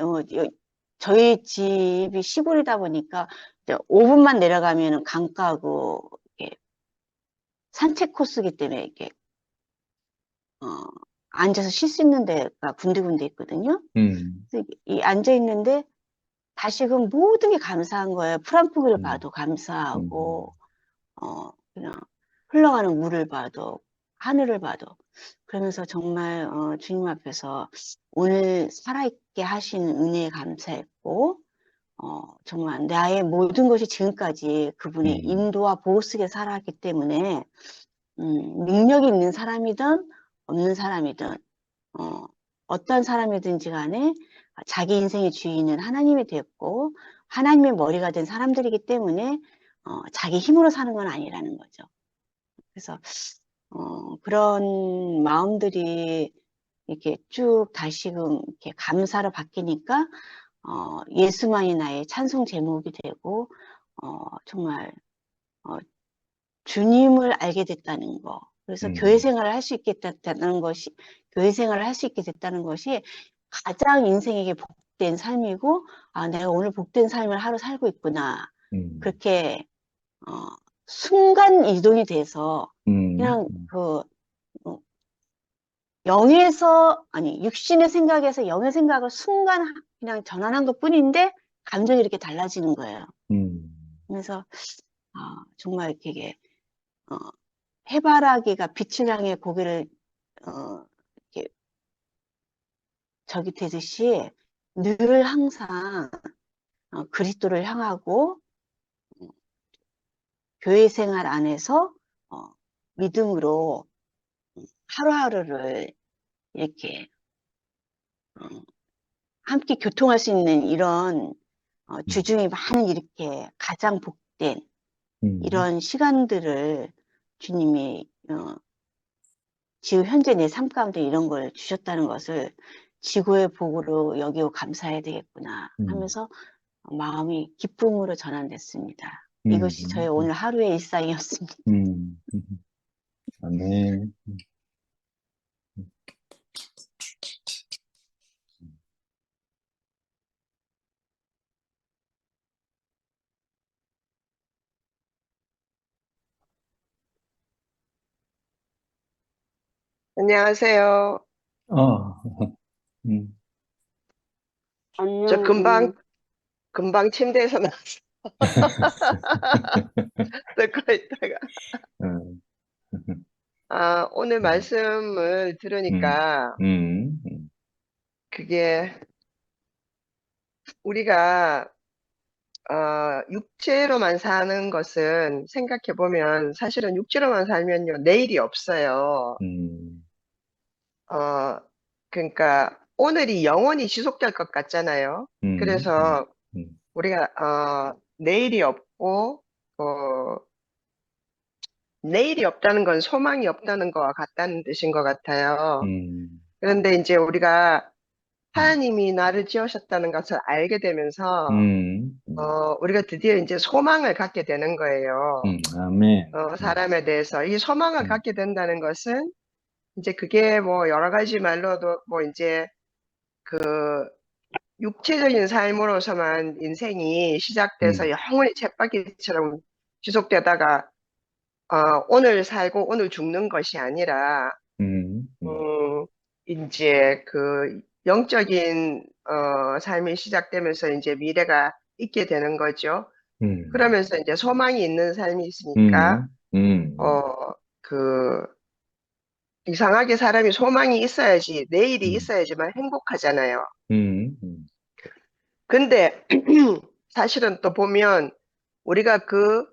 저희 집이 시골이다 보니까 5분만 내려가면 강가고 산책 코스기 때문에 이렇게 앉아서 쉴 수 있는 데가 군데군데 있거든요. 그래서 이 앉아 있는데 다시금 모든 게 감사한 거예요. 프랑프를 봐도 감사하고 그냥 흘러가는 물을 봐도 하늘을 봐도 그러면서 정말 주님 앞에서 오늘 살아있게 하신 은혜에 감사했고 정말 나의 모든 것이 지금까지 그분의 인도와 보호 속에 살아왔기 때문에 능력이 있는 사람이든 없는 사람이든 어떤 사람이든지 간에 자기 인생의 주인은 하나님이 됐고 하나님의 머리가 된 사람들이기 때문에 자기 힘으로 사는 건 아니라는 거죠. 그래서 그런 마음들이 이렇게 쭉 다시금 이렇게 감사로 바뀌니까 예수만이 나의 찬송 제목이 되고 정말 주님을 알게 됐다는 거. 그래서 교회 생활을 할 수 있게 됐다는 것이, 교회 생활을 할 수 있게 됐다는 것이 가장 인생에게 복된 삶이고, 아, 내가 오늘 복된 삶을 하루 살고 있구나. 그렇게, 순간 이동이 돼서, 그냥 육신의 생각에서 영의 생각을 순간 그냥 전환한 것 뿐인데, 감정이 이렇게 달라지는 거예요. 그래서, 정말 이렇게, 해바라기가 빛을 향해 고개를 이렇게 저기 되듯이 늘 항상 그리스도를 향하고 교회 생활 안에서 믿음으로 하루하루를 이렇게 함께 교통할 수 있는 이런 주중에 많은 이렇게 가장 복된 이런 시간들을 주님이 지금 현재 내 삶 가운데 이런 걸 주셨다는 것을 지구의 복으로 여기고 감사해야 되겠구나 하면서 마음이 기쁨으로 전환됐습니다. 이것이 저의 오늘 하루의 일상이었습니다. 아멘. 안녕하세요. 어, 음. 저 안녕. 금방 침대에서 나왔어. 듣고 있다가. 음. 오늘 음. 말씀을 음. 들으니까 음. 그게 우리가 육체로만 사는 것은 생각해 보면 사실은 육체로만 살면요, 내일이 없어요. 음. 어, 그러니까 오늘이 영원히 지속될 것 같잖아요. 음. 그래서 음. 우리가 내일이 없고 내일이 없다는 건 소망이 없다는 거와 같다는 뜻인 것 같아요. 음. 그런데 이제 우리가 음. 하나님이 나를 지으셨다는 것을 알게 되면서 음. 우리가 드디어 이제 소망을 갖게 되는 거예요. 아멘. 사람에 대해서 이 소망을 음. 갖게 된다는 것은 이제 그게 뭐 여러 가지 말로도 뭐 이제 그 육체적인 삶으로서만 인생이 시작돼서 음. 영원히 쳇바퀴처럼 지속되다가 오늘 살고 오늘 죽는 것이 아니라 음. 이제 그 영적인 삶이 시작되면서 이제 미래가 있게 되는 거죠. 음. 그러면서 이제 소망이 있는 삶이 있으니까 음. 음. 그 이상하게 사람이 소망이 있어야지 내일이 음. 있어야지만 행복하잖아요. 음. 근데 사실은 또 보면 우리가 그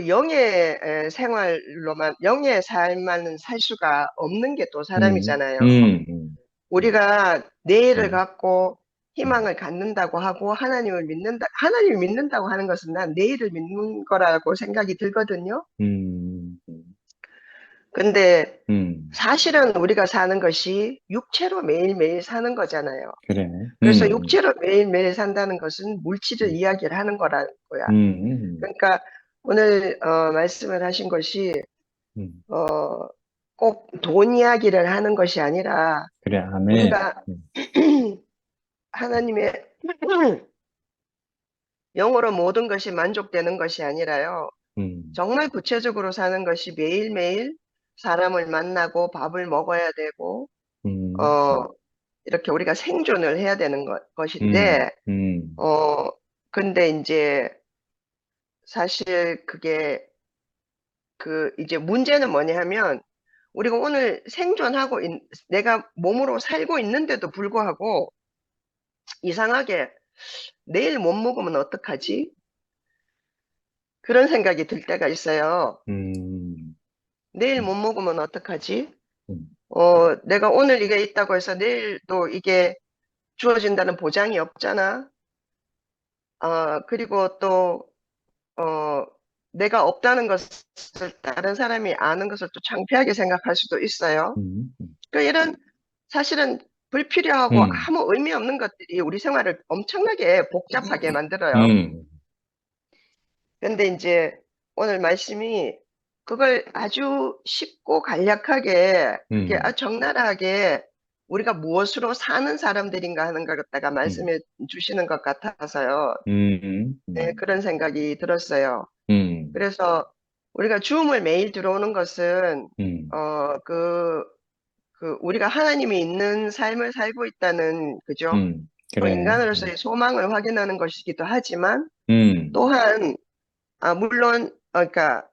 영의 생활로만 영의 삶만은 살 수가 없는 게 또 음. 사람이잖아요. 음. 우리가 내일을 음. 갖고 음. 희망을 갖는다고 하고 하나님을 믿는다고 하는 것은 난 내일을 믿는 거라고 생각이 들거든요. 음. 근데 음. 사실은 우리가 사는 것이 육체로 매일매일 사는 거잖아요. 그래. 그래서 육체로 매일매일 산다는 것은 물질을 음. 이야기를 하는 거라고요. 음. 그러니까 오늘 말씀을 하신 것이 음. 어, 꼭 돈 이야기를 하는 것이 아니라 그래. 아멘. 우리가 하나님의 영으로 모든 것이 만족되는 것이 아니라요. 음. 정말 구체적으로 사는 것이 매일매일 사람을 만나고 밥을 먹어야 되고 음. 어, 이렇게 우리가 생존을 해야 되는 음. 것인데 음. 근데 이제 사실 그게 이제 문제는 뭐냐 하면 우리가 오늘 내가 몸으로 살고 있는데도 불구하고 이상하게 내일 못 먹으면 어떡하지? 그런 생각이 들 때가 있어요. 음. 내일 못 음. 먹으면 어떡하지? 음. 내가 오늘 이게 있다고 해서 내일 또 이게 주어진다는 보장이 없잖아. 그리고 또, 어, 내가 없다는 것을 다른 사람이 아는 것을 또 창피하게 생각할 수도 있어요. 음. 이런 사실은 불필요하고 음. 아무 의미 없는 것들이 우리 생활을 엄청나게 복잡하게 만들어요. 음. 근데 이제 오늘 말씀이 그걸 아주 쉽고 간략하게 그게 음. 적나라하게 우리가 무엇으로 사는 사람들인가 하는 걸 갖다가 음. 말씀해 주시는 것 같아서요. 음. 네, 그런 생각이 들었어요. 음. 그래서 우리가 줌을 매일 들어오는 것은 음. 우리가 하나님이 있는 삶을 살고 있다는 그죠? 그래. 인간으로서의 소망을 확인하는 것이기도 하지만 음. 또한 물론 그러니까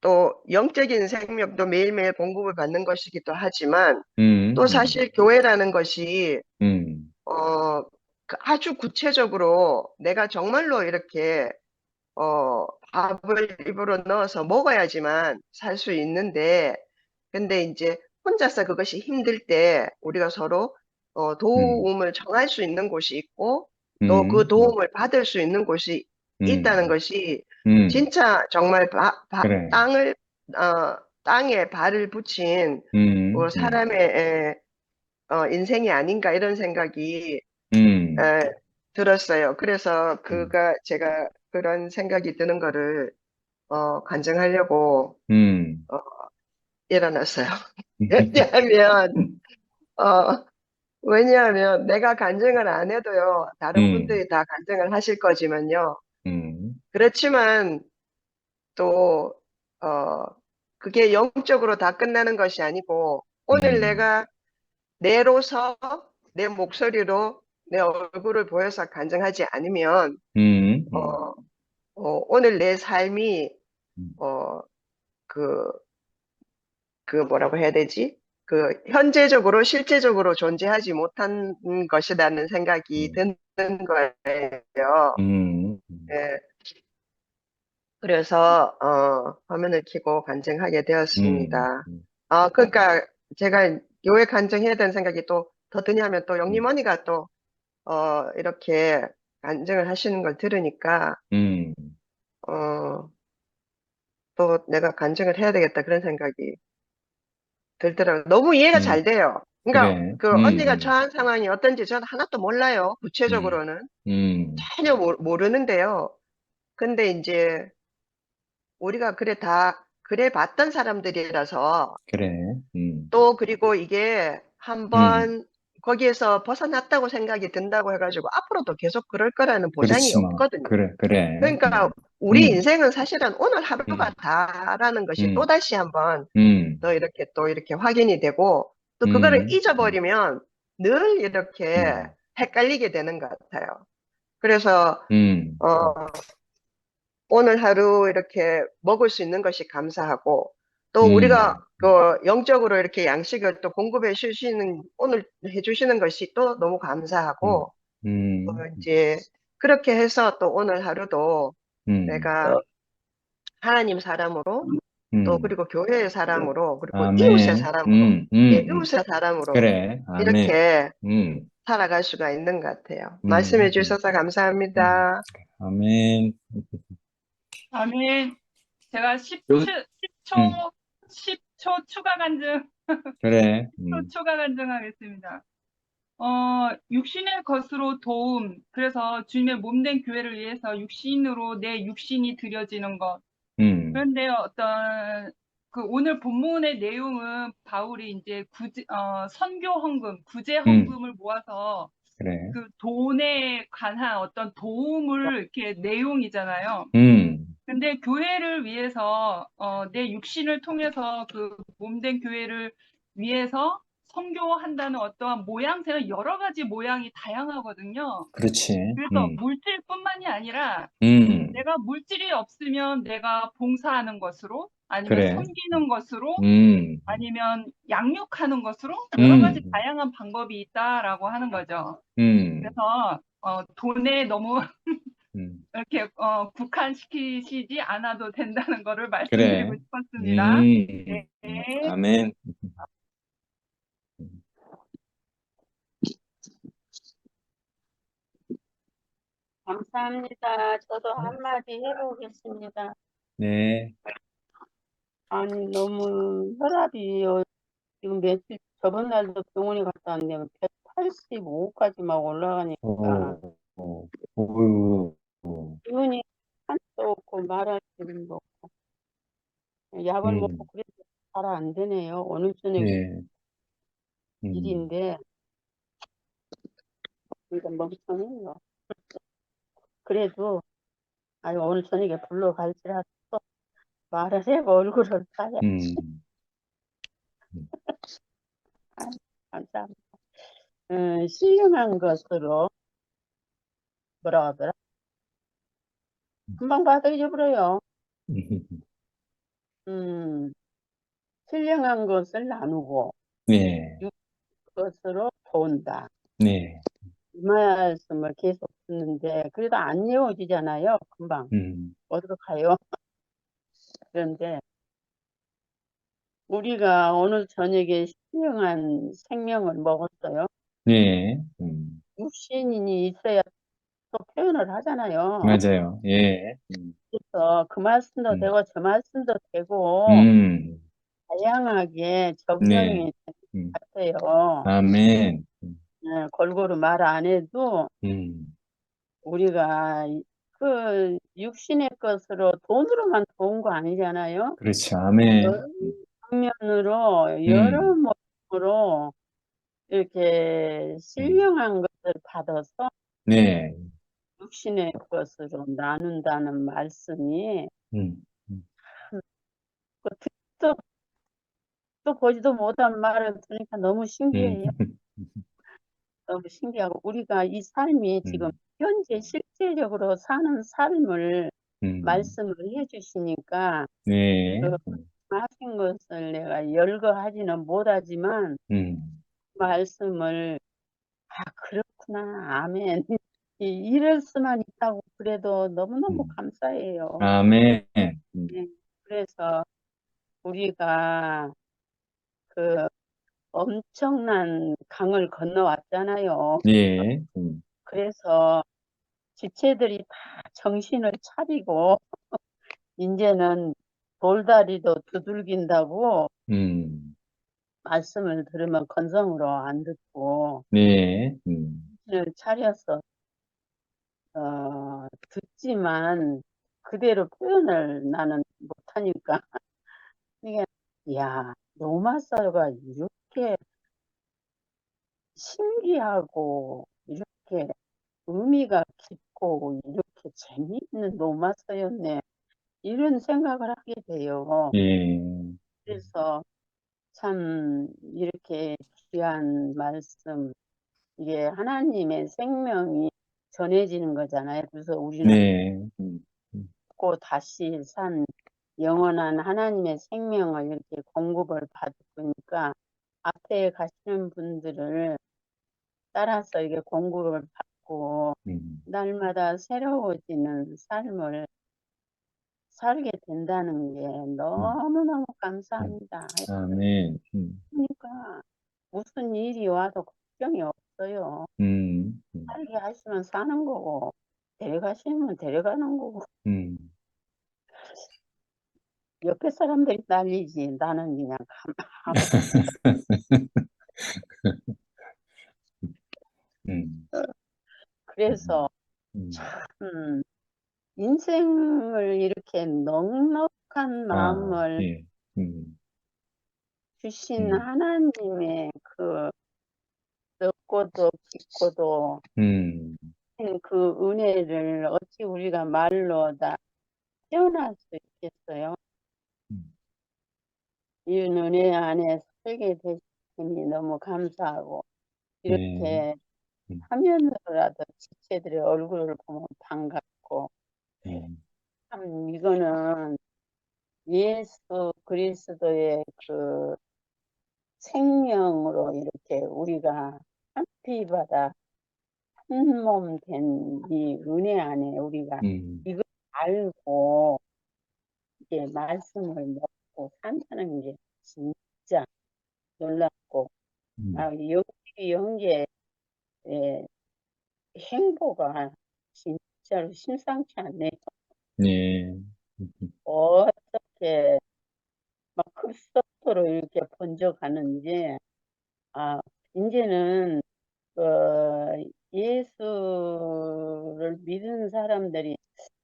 또 영적인 생명도 매일매일 공급을 받는 것이기도 하지만 또 음. 사실 교회라는 것이 음. 아주 구체적으로 내가 정말로 이렇게 밥을 입으로 넣어서 먹어야지만 살 수 있는데 근데 이제 혼자서 그것이 힘들 때 우리가 서로 음. 도움을 청할 수 있는 곳이 있고 또 그 음. 도움을 받을 수 있는 곳이 있다는 음. 것이 음. 진짜 정말 그래. 땅에 발을 붙인 사람의 인생이 아닌가 이런 생각이 음. 에, 들었어요. 그래서 음. 제가 그런 생각이 드는 거를 간증하려고 음. 어, 일어났어요. 왜냐하면 어, 왜냐하면 내가 간증을 안 해도요, 다른 음. 분들이 다 간증을 하실 거지만요. 음. 그렇지만 또, 그게 영적으로 다 끝나는 것이 아니고, 오늘 음. 내가 내로서 내 목소리로 내 얼굴을 보여서 간증하지 않으면 음, 어, 오늘 내 삶이 음, 어, 그, 그 뭐라고 해야 되지? 그 현재적으로 실제적으로 존재하지 못한 것이라는 생각이 음, 드는 거예요. 음, 예, 그래서 화면을 켜고 간증하게 음, 되었습니다. 음, 그러니까 제가 교회 간증해야 되는 생각이 또 더 드냐면 또 음, 영림언니가 또 이렇게 간증을 하시는 걸 들으니까 음, 어, 또 내가 간증을 해야 되겠다 그런 생각이 들더라고요. 너무 이해가 잘 음, 돼요. 그러니까 그래. 그 언니가 처한 상황이 어떤지 저는 하나도 몰라요. 음, 구체적으로는 음, 전혀 모르는데요. 근데 이제 우리가 그래 봤던 사람들이라서 그래. 또 그리고 이게 음, 한번 거기에서 벗어났다고 생각이 든다고 해가지고 앞으로도 계속 그럴 거라는 보장이 그렇지, 뭐. 없거든요. 그래, 그래. 그러니까 우리 음, 인생은 사실은 오늘 하루가 음, 다라는 것이 음, 또다시 한번 음, 또 이렇게 확인이 되고 또 그거를 음, 잊어버리면 늘 이렇게 음, 헷갈리게 되는 것 같아요. 그래서 음, 어, 오늘 하루 이렇게 먹을 수 있는 것이 감사하고 또 우리가 음, 그 영적으로 이렇게 양식을 또 공급해 주시는 오늘 해 주시는 것이 또 너무 음, 감사하고 음, 이제 그렇게 해서 또 오늘 하루도 음, 내가 하나님 사람으로 또 음. 그리고 교회의 사람으로 그리고 이웃의 아멘. 사람으로 이웃의 사람으로 그래. 아멘. 이렇게 음, 살아갈 수가 있는 것 같아요. 말씀해 음, 음, 주셔서 음. 감사합니다. 아멘. 아멘. 제가 여기 嗯，십 초 추가 간증, 그래. 10초 추가 간증하겠습니다. 육신의 것으로 도움, 그래서 주님의 몸된 교회를 위해서 육신으로 내 육신이 드려지는 것. 음, 그런데 오늘 본문의 내용은 바울이 이제 선교 헌금, 구제 음, 헌금을 모아서 그래. 그 돈에 관한 어떤 도움을 이렇게 내용이잖아요. 음, 근데 교회를 위해서 내 육신을 통해서 그 몸된 교회를 위해서 선교한다는 어떠한 모양새는 여러 가지 모양이 다양하거든요. 그렇지. 그래서 물질뿐만이 아니라 음, 내가 물질이 없으면 내가 봉사하는 것으로 아니면 그래. 섬기는 것으로 음, 아니면 양육하는 것으로 여러 가지 음, 다양한 방법이 있다라고 하는 거죠. 음, 그래서 돈에 너무 음, 이렇게 국한시키시지 않아도 된다는 거를 말씀드리고 그래. 싶었습니다. 네. 아멘. 감사합니다. 저도 한마디 해보겠습니다. 네. 아니, 너무 혈압이 지금 며칠, 저번 날도 병원에 갔다 왔는데 185까지 막 올라가니까 오, 오, 오, 오. 기운이 한도 없고 말할 기운도 없고 약을 먹고 그래도 잘 안 되네요. 오늘 저녁에 네. 일인데 그러니까 멍청해요. 그래도 아니 오늘 저녁에 불러갈지라도 말을 해고 얼굴을 타야 음, 감사합니다. 신령한 것으로 뭐라 하더라? 금방 봐도 잊어버려요. 음, 신령한 것을 나누고 네, 육 것으로 도운다. 네. 이 말씀을 계속 듣는데 그래도 안 외워지잖아요. 금방 어디로 가요? 그런데 우리가 오늘 저녁에 신령한 생명을 먹었어요. 네, 육신이 있어야 또 표현을 하잖아요. 맞아요. 예. 그래서 그 말씀도 음, 되고 저 말씀도 되고 음, 다양하게 네. 적용이 음, 되는 것 같아요. 아멘. 골고루 말 안 해도 음, 우리가 그 육신의 것으로 돈으로만 도운 거 아니잖아요. 그렇죠. 여러 아멘. 방면으로 여러 음, 모습으로 이렇게 음, 신령한 것을 받아서 네. 육신의 것으로 나눈다는 말씀이 음, 음, 그 듣도 듣도 보지도 못한 말을 들으니까 너무 음, 신기해요. 너무 신기하고 우리가 이 삶이 지금 현재 실제적으로 사는 삶을 말씀을 해주시니까 네, 그 하신 것을 내가 열거하지는 못하지만 음, 말씀을 그렇구나 아멘 이럴 수만 있다고 그래도 너무너무 감사해요. 아멘, 네, 그래서 우리가 그 엄청난 강을 건너왔잖아요. 예, 그래서 지체들이 다 정신을 차리고 이제는 돌다리도 두들긴다고 말씀을 들으면 건성으로 안 듣고 네, 정신을 차려서 듣지만 그대로 표현을 나는 못하니까 이게 야 노마사가 이렇게 신기하고 이렇게 의미가 깊고 이렇게 재미있는 노마사였네 이런 생각을 하게 돼요. 예, 그래서 참 이렇게 귀한 말씀 이게 하나님의 생명이 전해지는 거잖아요. 그래서 우리는 네, 또 다시 산 영원한 하나님의 생명을 이렇게 공급을 받으니까 앞에 가시는 분들을 따라서 이게 공급을 받고 날마다 새로워지는 삶을 살게 된다는 게 너무너무 감사합니다. 아멘, 그러니까 무슨 일이 와도 걱정이 없어요. 살게 하시면 사는 거고 데려가시면 데려가는 거고 옆에 사람들이 난리지 나는 그냥 가만히 그래서 참 인생을 이렇게 넉넉한 마음을 예, 주신 하나님의 그 넓고도 깊고도 그 은혜를 어찌 우리가 말로 다 표현할 수 있겠어요? 이 은혜 안에 살게 되시니 너무 감사하고 이렇게 화면으로라도 지체들의 얼굴을 보면 반갑고 참 이거는 예수 그리스도의 그 생명으로 이렇게 우리가 한 피 받아 한 몸 된 이 은혜 안에 우리가 이걸 알고 이제 말씀을 먹고 산다는 게 진짜 놀랍고 영계 영계 행보가 진짜로 심상치 않네요. 예, 어떻게 막 급속도로 이렇게 번져가는지 이제는 예수를 믿은 사람들이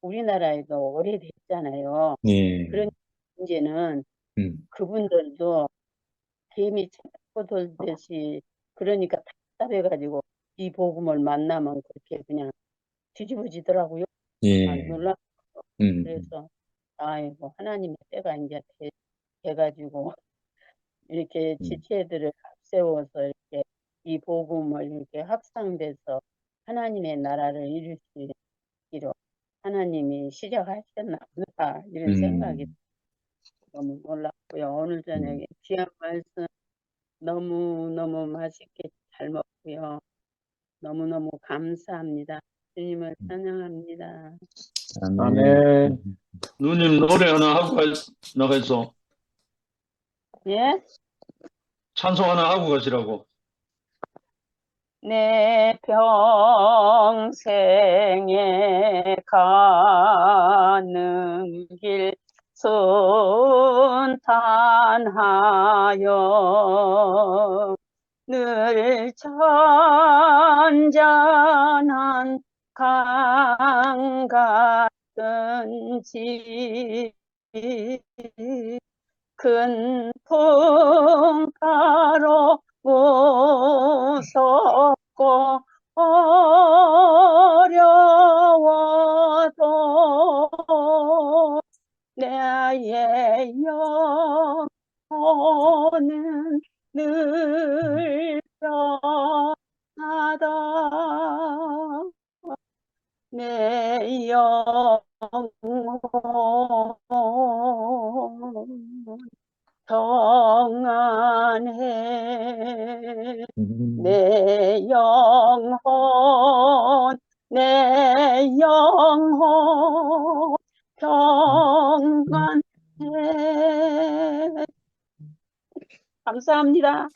우리나라에도 오래됐잖아요. 예, 그러니까 이제는 그분들도 개미 찾고 돌듯이 그러니까 답답해가지고 이 복음을 만나면 그렇게 그냥 뒤집어지더라고요. 예, 놀랍고 그래서 아이고 하나님의 때가 이제 돼가지고 이렇게 지체들을 앞세워서 이렇게 이 복음을 이렇게 확산돼서 하나님의 나라를 이룰 수 있기로 하나님이 시작하셨나 보다 이런 생각이 너무 놀랍고요. 오늘 저녁에 귀한 말씀 너무너무 맛있게 잘 먹고요. 너무너무 감사합니다. 주님을 찬양합니다. 아멘. 누님 노래 하나 하고 나가서 예? 찬송 하나 하고 가시라고. 내 평생에 가는 길 순탄하여 늘 잔잔한 강 같은지 큰 풍파로 무섭고 어려워도 나의 영혼은 평안해 음, 내 영혼 내 영혼 평안해. 감사합니다.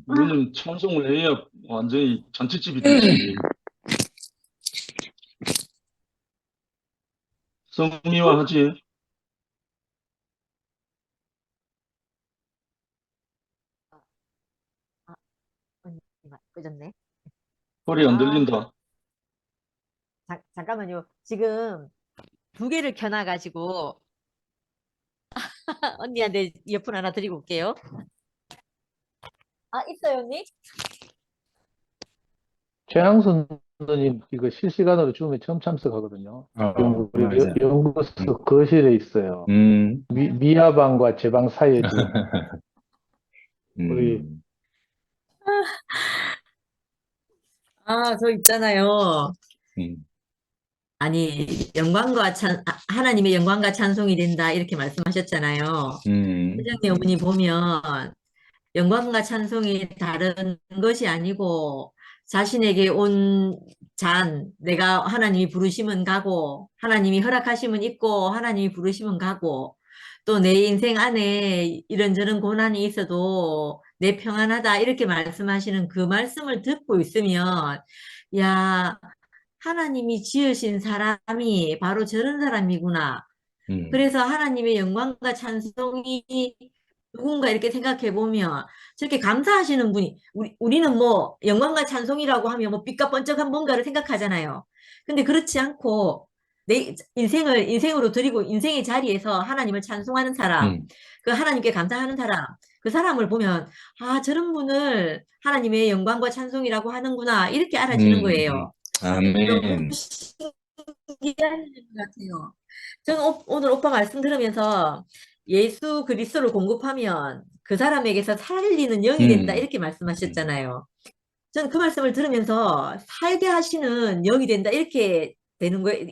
이거는 찬송을 해야 완전히 잔치집이 되지. 성미화 하지. 언니가 끄졌네. 소리 안 아, 들린다. 잠깐만요. 지금 두 개를 켜놔가지고 언니한테 이어폰 하나 드리고 올게요. 아, 있어요, 언니? 최양순 선생님 이거 실시간으로 줌에 처음 참석하거든요. 지금 우리 맞아요. 연구소 거실에 있어요. 미아방과 제 방 사이에 지금 우리 아, 저 있잖아요. 음, 아니, 하나님의 영광과 찬송이 된다, 이렇게 말씀하셨잖아요. 회장님 어머니 보면, 영광과 찬송이 다른 것이 아니고, 자신에게 온 내가 하나님이 부르시면 가고, 하나님이 허락하시면 있고, 하나님이 부르시면 가고, 또 내 인생 안에 이런저런 고난이 있어도 내 평안하다, 이렇게 말씀하시는 그 말씀을 듣고 있으면, 야, 하나님이 지으신 사람이 바로 저런 사람이구나. 그래서 하나님의 영광과 찬송이 누군가 이렇게 생각해 보면 저렇게 감사하시는 분이 우리는 뭐 영광과 찬송이라고 하면 뭐 빛과 번쩍한 뭔가를 생각하잖아요. 근데 그렇지 않고 내 인생을 인생으로 드리고 인생의 자리에서 하나님을 찬송하는 사람, 그 하나님께 감사하는 사람, 그 사람을 보면 아, 저런 분을 하나님의 영광과 찬송이라고 하는구나, 이렇게 알아지는 거예요. 너무 아멘. 신기한 것 같아요. 저는 오늘 오빠 말씀 들으면서 예수 그리스도를 공급하면 그 사람에게서 살리는 영이 된다, 이렇게 말씀하셨잖아요. 저는 그 말씀을 들으면서 살게 하시는 영이 된다, 이렇게 되는 거예요.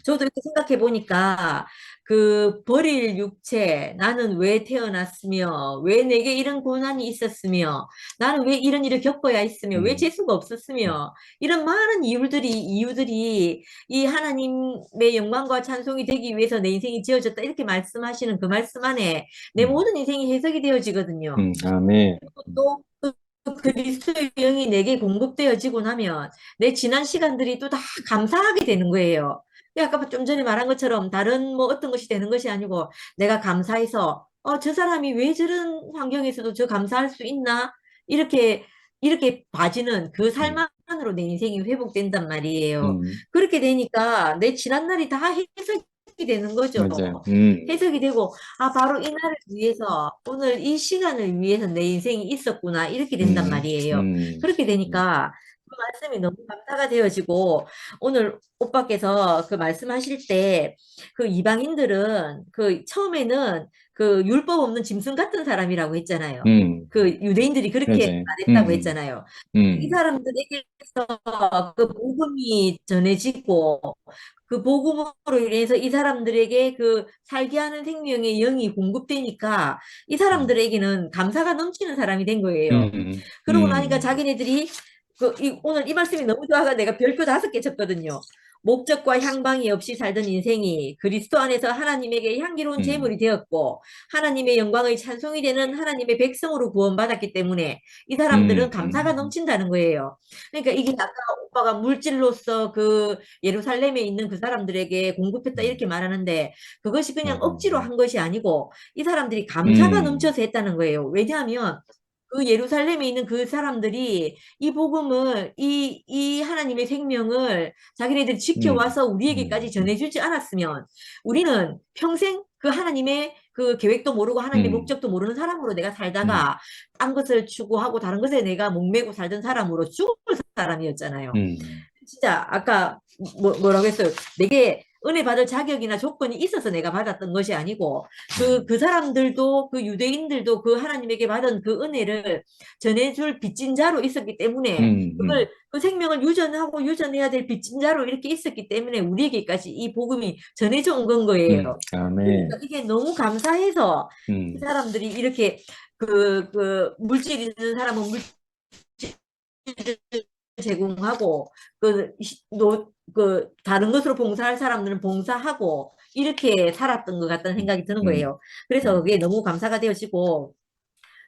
저도 이렇게 생각해 보니까 그 버릴 육체, 나는 왜 태어났으며, 왜 내게 이런 고난이 있었으며, 나는 왜 이런 일을 겪어야 했으며, 왜 재수가 없었으며, 이런 많은 이유들이 이 하나님의 영광과 찬송이 되기 위해서 내 인생이 지어졌다, 이렇게 말씀하시는 그 말씀 안에 내 모든 인생이 해석이 되어지거든요. 아멘. 또 그리스도의 영이 내게 공급되어지고 나면 내 지난 시간들이 또 다 감사하게 되는 거예요. 아까 좀 전에 말한 것처럼 다른 뭐 어떤 것이 되는 것이 아니고 내가 감사해서 저 사람이 왜 저런 환경에서도 저 감사할 수 있나? 이렇게 봐지는 그 삶만으로 내 인생이 회복된단 말이에요. 그렇게 되니까 내 지난 날이 다 해석이 되는 거죠. 맞아요. 해석이 되고, 아, 바로 이 날을 위해서, 오늘 이 시간을 위해서 내 인생이 있었구나, 이렇게 된단 말이에요. 그렇게 되니까 그 말씀이 너무 감사가 되어지고, 오늘 오빠께서 그 말씀하실 때, 그 이방인들은 그 처음에는 그 율법 없는 짐승 같은 사람이라고 했잖아요. 그 유대인들이 그렇게 맞아요. 말했다고 했잖아요. 이 사람들에게서 그 복음이 전해지고, 그 복음으로 인해서 이 사람들에게 그 살게 하는 생명의 영이 공급되니까 이 사람들에게는 감사가 넘치는 사람이 된 거예요. 그러고 나니까 자기네들이 오늘 이 말씀이 너무 좋아가 내가 별표 5개 쳤거든요. 목적과 향방이 없이 살던 인생이 그리스도 안에서 하나님에게 향기로운 제물이 되었고 하나님의 영광의 찬송이 되는 하나님의 백성으로 구원받았기 때문에 이 사람들은 감사가 넘친다는 거예요. 그러니까 이게 아까 오빠가 물질로서 그 예루살렘에 있는 그 사람들에게 공급했다, 이렇게 말하는데 그것이 그냥 억지로 한 것이 아니고 이 사람들이 감사가 넘쳐서 했다는 거예요. 왜냐하면 그 예루살렘에 있는 그 사람들이 이 복음을, 이 하나님의 생명을 자기네들이 지켜와서 우리에게까지 전해주지 않았으면 우리는 평생 그 하나님의 그 계획도 모르고 하나님의 목적도 모르는 사람으로 내가 살다가 딴 것을 추구하고 다른 것에 내가 목매고 살던 사람으로 죽을 사람이었잖아요. 진짜 아까 뭐라고 했어요? 내게 은혜 받을 자격이나 조건이 있어서 내가 받았던 것이 아니고 그 사람들도 그 유대인들도 그 하나님에게 받은 그 은혜를 전해줄 빚진 자로 있었기 때문에 그걸 그 생명을 유전하고 유전해야 될 빚진 자로 이렇게 있었기 때문에 우리에게까지 이 복음이 전해져 온 건 거예요. 아멘. 그러니까 이게 너무 감사해서 이 사람들이 이렇게 그 물질 있는 사람은 물질을 제공하고 그 다른 것으로 봉사할 사람들은 봉사하고 이렇게 살았던 것 같다는 생각이 드는 거예요. 그래서 그게 너무 감사가 되어지고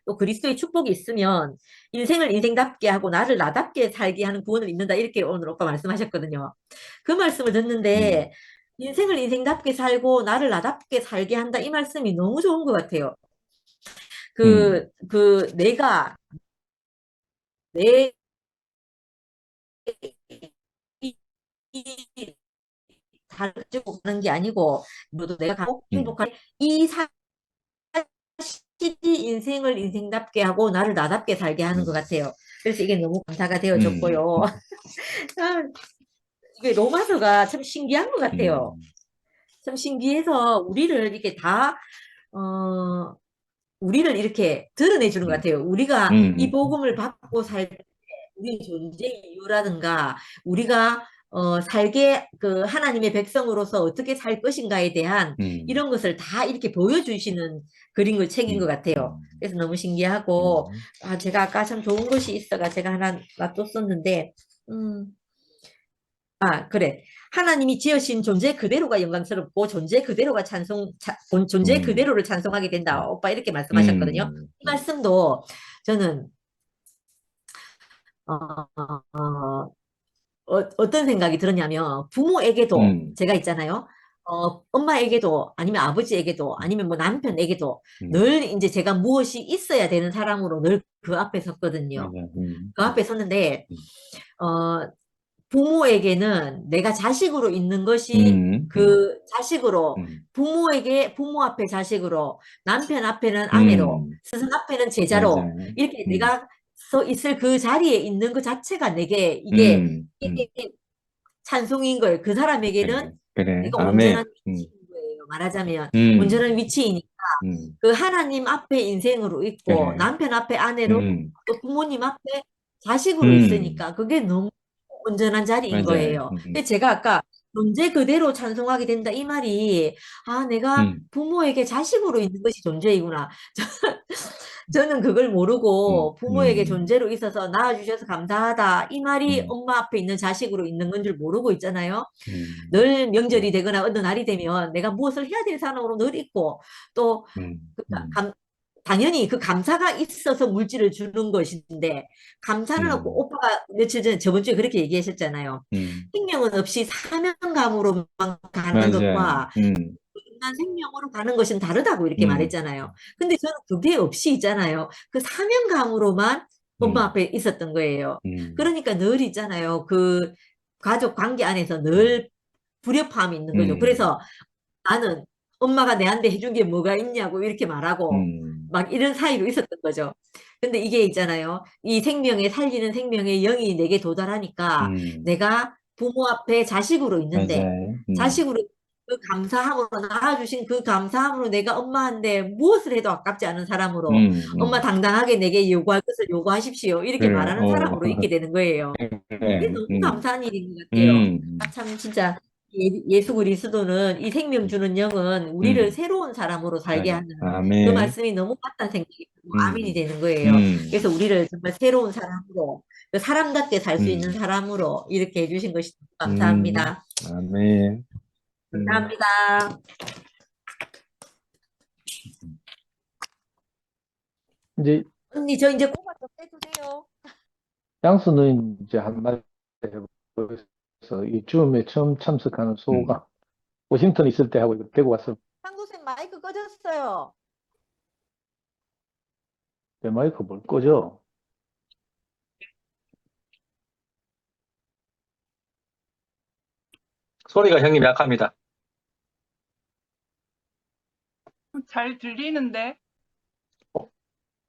또 그리스도의 축복이 있으면 인생을 인생답게 하고 나를 나답게 살게 하는 구원을 입는다 이렇게 오늘 오빠 말씀하셨거든요. 그 말씀을 듣는데 인생을 인생답게 살고 나를 나답게 살게 한다 이 말씀이 너무 좋은 것 같아요. 내가 내 가지고 가는 게 아니고 모두 내가 가고 행복한 이 사실이 인생을 인생답게 하고 나를 나답게 살게 하는 것 같아요. 그래서 이게 너무 감사가 되어졌고요. 이게 로마서가 참 신기한 것 같아요. 참 신기해서 우리를 이렇게 우리를 이렇게 드러내 주는 것 같아요. 우리가 이 복음을 받고 살 때 우리 존재의 이유라든가 우리가 살게 그 하나님의 백성으로서 어떻게 살 것인가에 대한 이런 것을 다 이렇게 보여주시는 그린 책인 것 같아요. 그래서 너무 신기하고 제가 아까 참 좋은 것이 있어가 제가 하나 놔뒀었는데 그래. 하나님이 지으신 존재 그대로가 영광스럽고 존재 그대로가 존재 그대로를 찬송하게 된다. 오빠 이렇게 말씀하셨거든요. 이 말씀도 저는 어떤 생각이 들었냐면 부모에게도 제가 있잖아요. 엄마에게도 아니면 아버지에게도 아니면 뭐 남편에게도 늘 이제 제가 무엇이 있어야 되는 사람으로 늘 그 앞에 섰거든요. 그 앞에 섰는데 부모에게는 내가 자식으로 있는 것이 그 자식으로 부모 앞에 자식으로 남편 앞에는 아내로 스승 앞에는 제자로 맞아요. 이렇게 내가 서 있을 그 자리에 있는 것 자체가 내게 이게 찬송인 거예요. 그 사람에게는 그래. 내가 아멘. 온전한 위치인 거예요. 말하자면 온전한 위치이니까 그 하나님 앞에 인생으로 있고 그래. 남편 앞에 아내로 또 부모님 앞에 자식으로 있으니까 그게 너무 온전한 자리인 맞아요. 거예요. 근데 제가 아까 존재 그대로 찬송하게 된다 이 말이 내가 부모에게 자식으로 있는 것이 존재이구나. 저는 그걸 모르고 부모에게 존재로 있어서 낳아주셔서 감사하다 이 말이 엄마 앞에 있는 자식으로 있는 건 줄 모르고 있잖아요. 늘 명절이 되거나 어느 날이 되면 내가 무엇을 해야 될 사람으로 늘 있고 또 당연히 그 감사가 있어서 물질을 주는 것인데 감사는 없고 오빠가 며칠 전에 저번 주에 그렇게 얘기하셨잖아요. 생명은 없이 사명감으로만 가는 맞아요. 것과 인간 생명으로 가는 것은 다르다고 이렇게 말했잖아요. 근데 저는 그게 없이 있잖아요. 그 사명감으로만 엄마 앞에 있었던 거예요. 그러니까 늘 있잖아요. 그 가족 관계 안에서 늘 불협화음이 있는 거죠. 그래서 나는 엄마가 내한테 해준 게 뭐가 있냐고 이렇게 말하고 막 이런 사이로 있었던 거죠. 근데 이게 있잖아요. 이 살리는 생명의 영이 내게 도달하니까 내가 부모 앞에 자식으로 있는데 맞아요. 자식으로 그 감사함으로 낳아주신 그 감사함으로 내가 엄마한테 무엇을 해도 아깝지 않은 사람으로 엄마 당당하게 내게 요구할 것을 요구하십시오. 이렇게 그래. 말하는 사람으로 있게 되는 거예요. 그래. 이게 너무 감사한 일인 것 같아요. 참 진짜 예수 그리스도는 이 생명 주는 영은 우리를 새로운 사람으로 살게 하는 그 아멘. 말씀이 너무 맞다는 생각이 들고 아멘이 되는 거예요. 그래서 우리를 정말 새로운 사람으로 사람답게 살 수 있는 사람으로 이렇게 해주신 것이 감사합니다. 아멘. 감사합니다. 이제 언니 저 이제 고마 좀 떼주세요. 양수 누님 이제 한마디 해보셔서 이 줌에 처음 참석하는 소감 워싱턴 있을 때 하고 이거 대구 와서 상도쌤 마이크 꺼졌어요. 내 마이크 뭘 꺼져? 소리가 형님 약합니다. 잘 들리는데?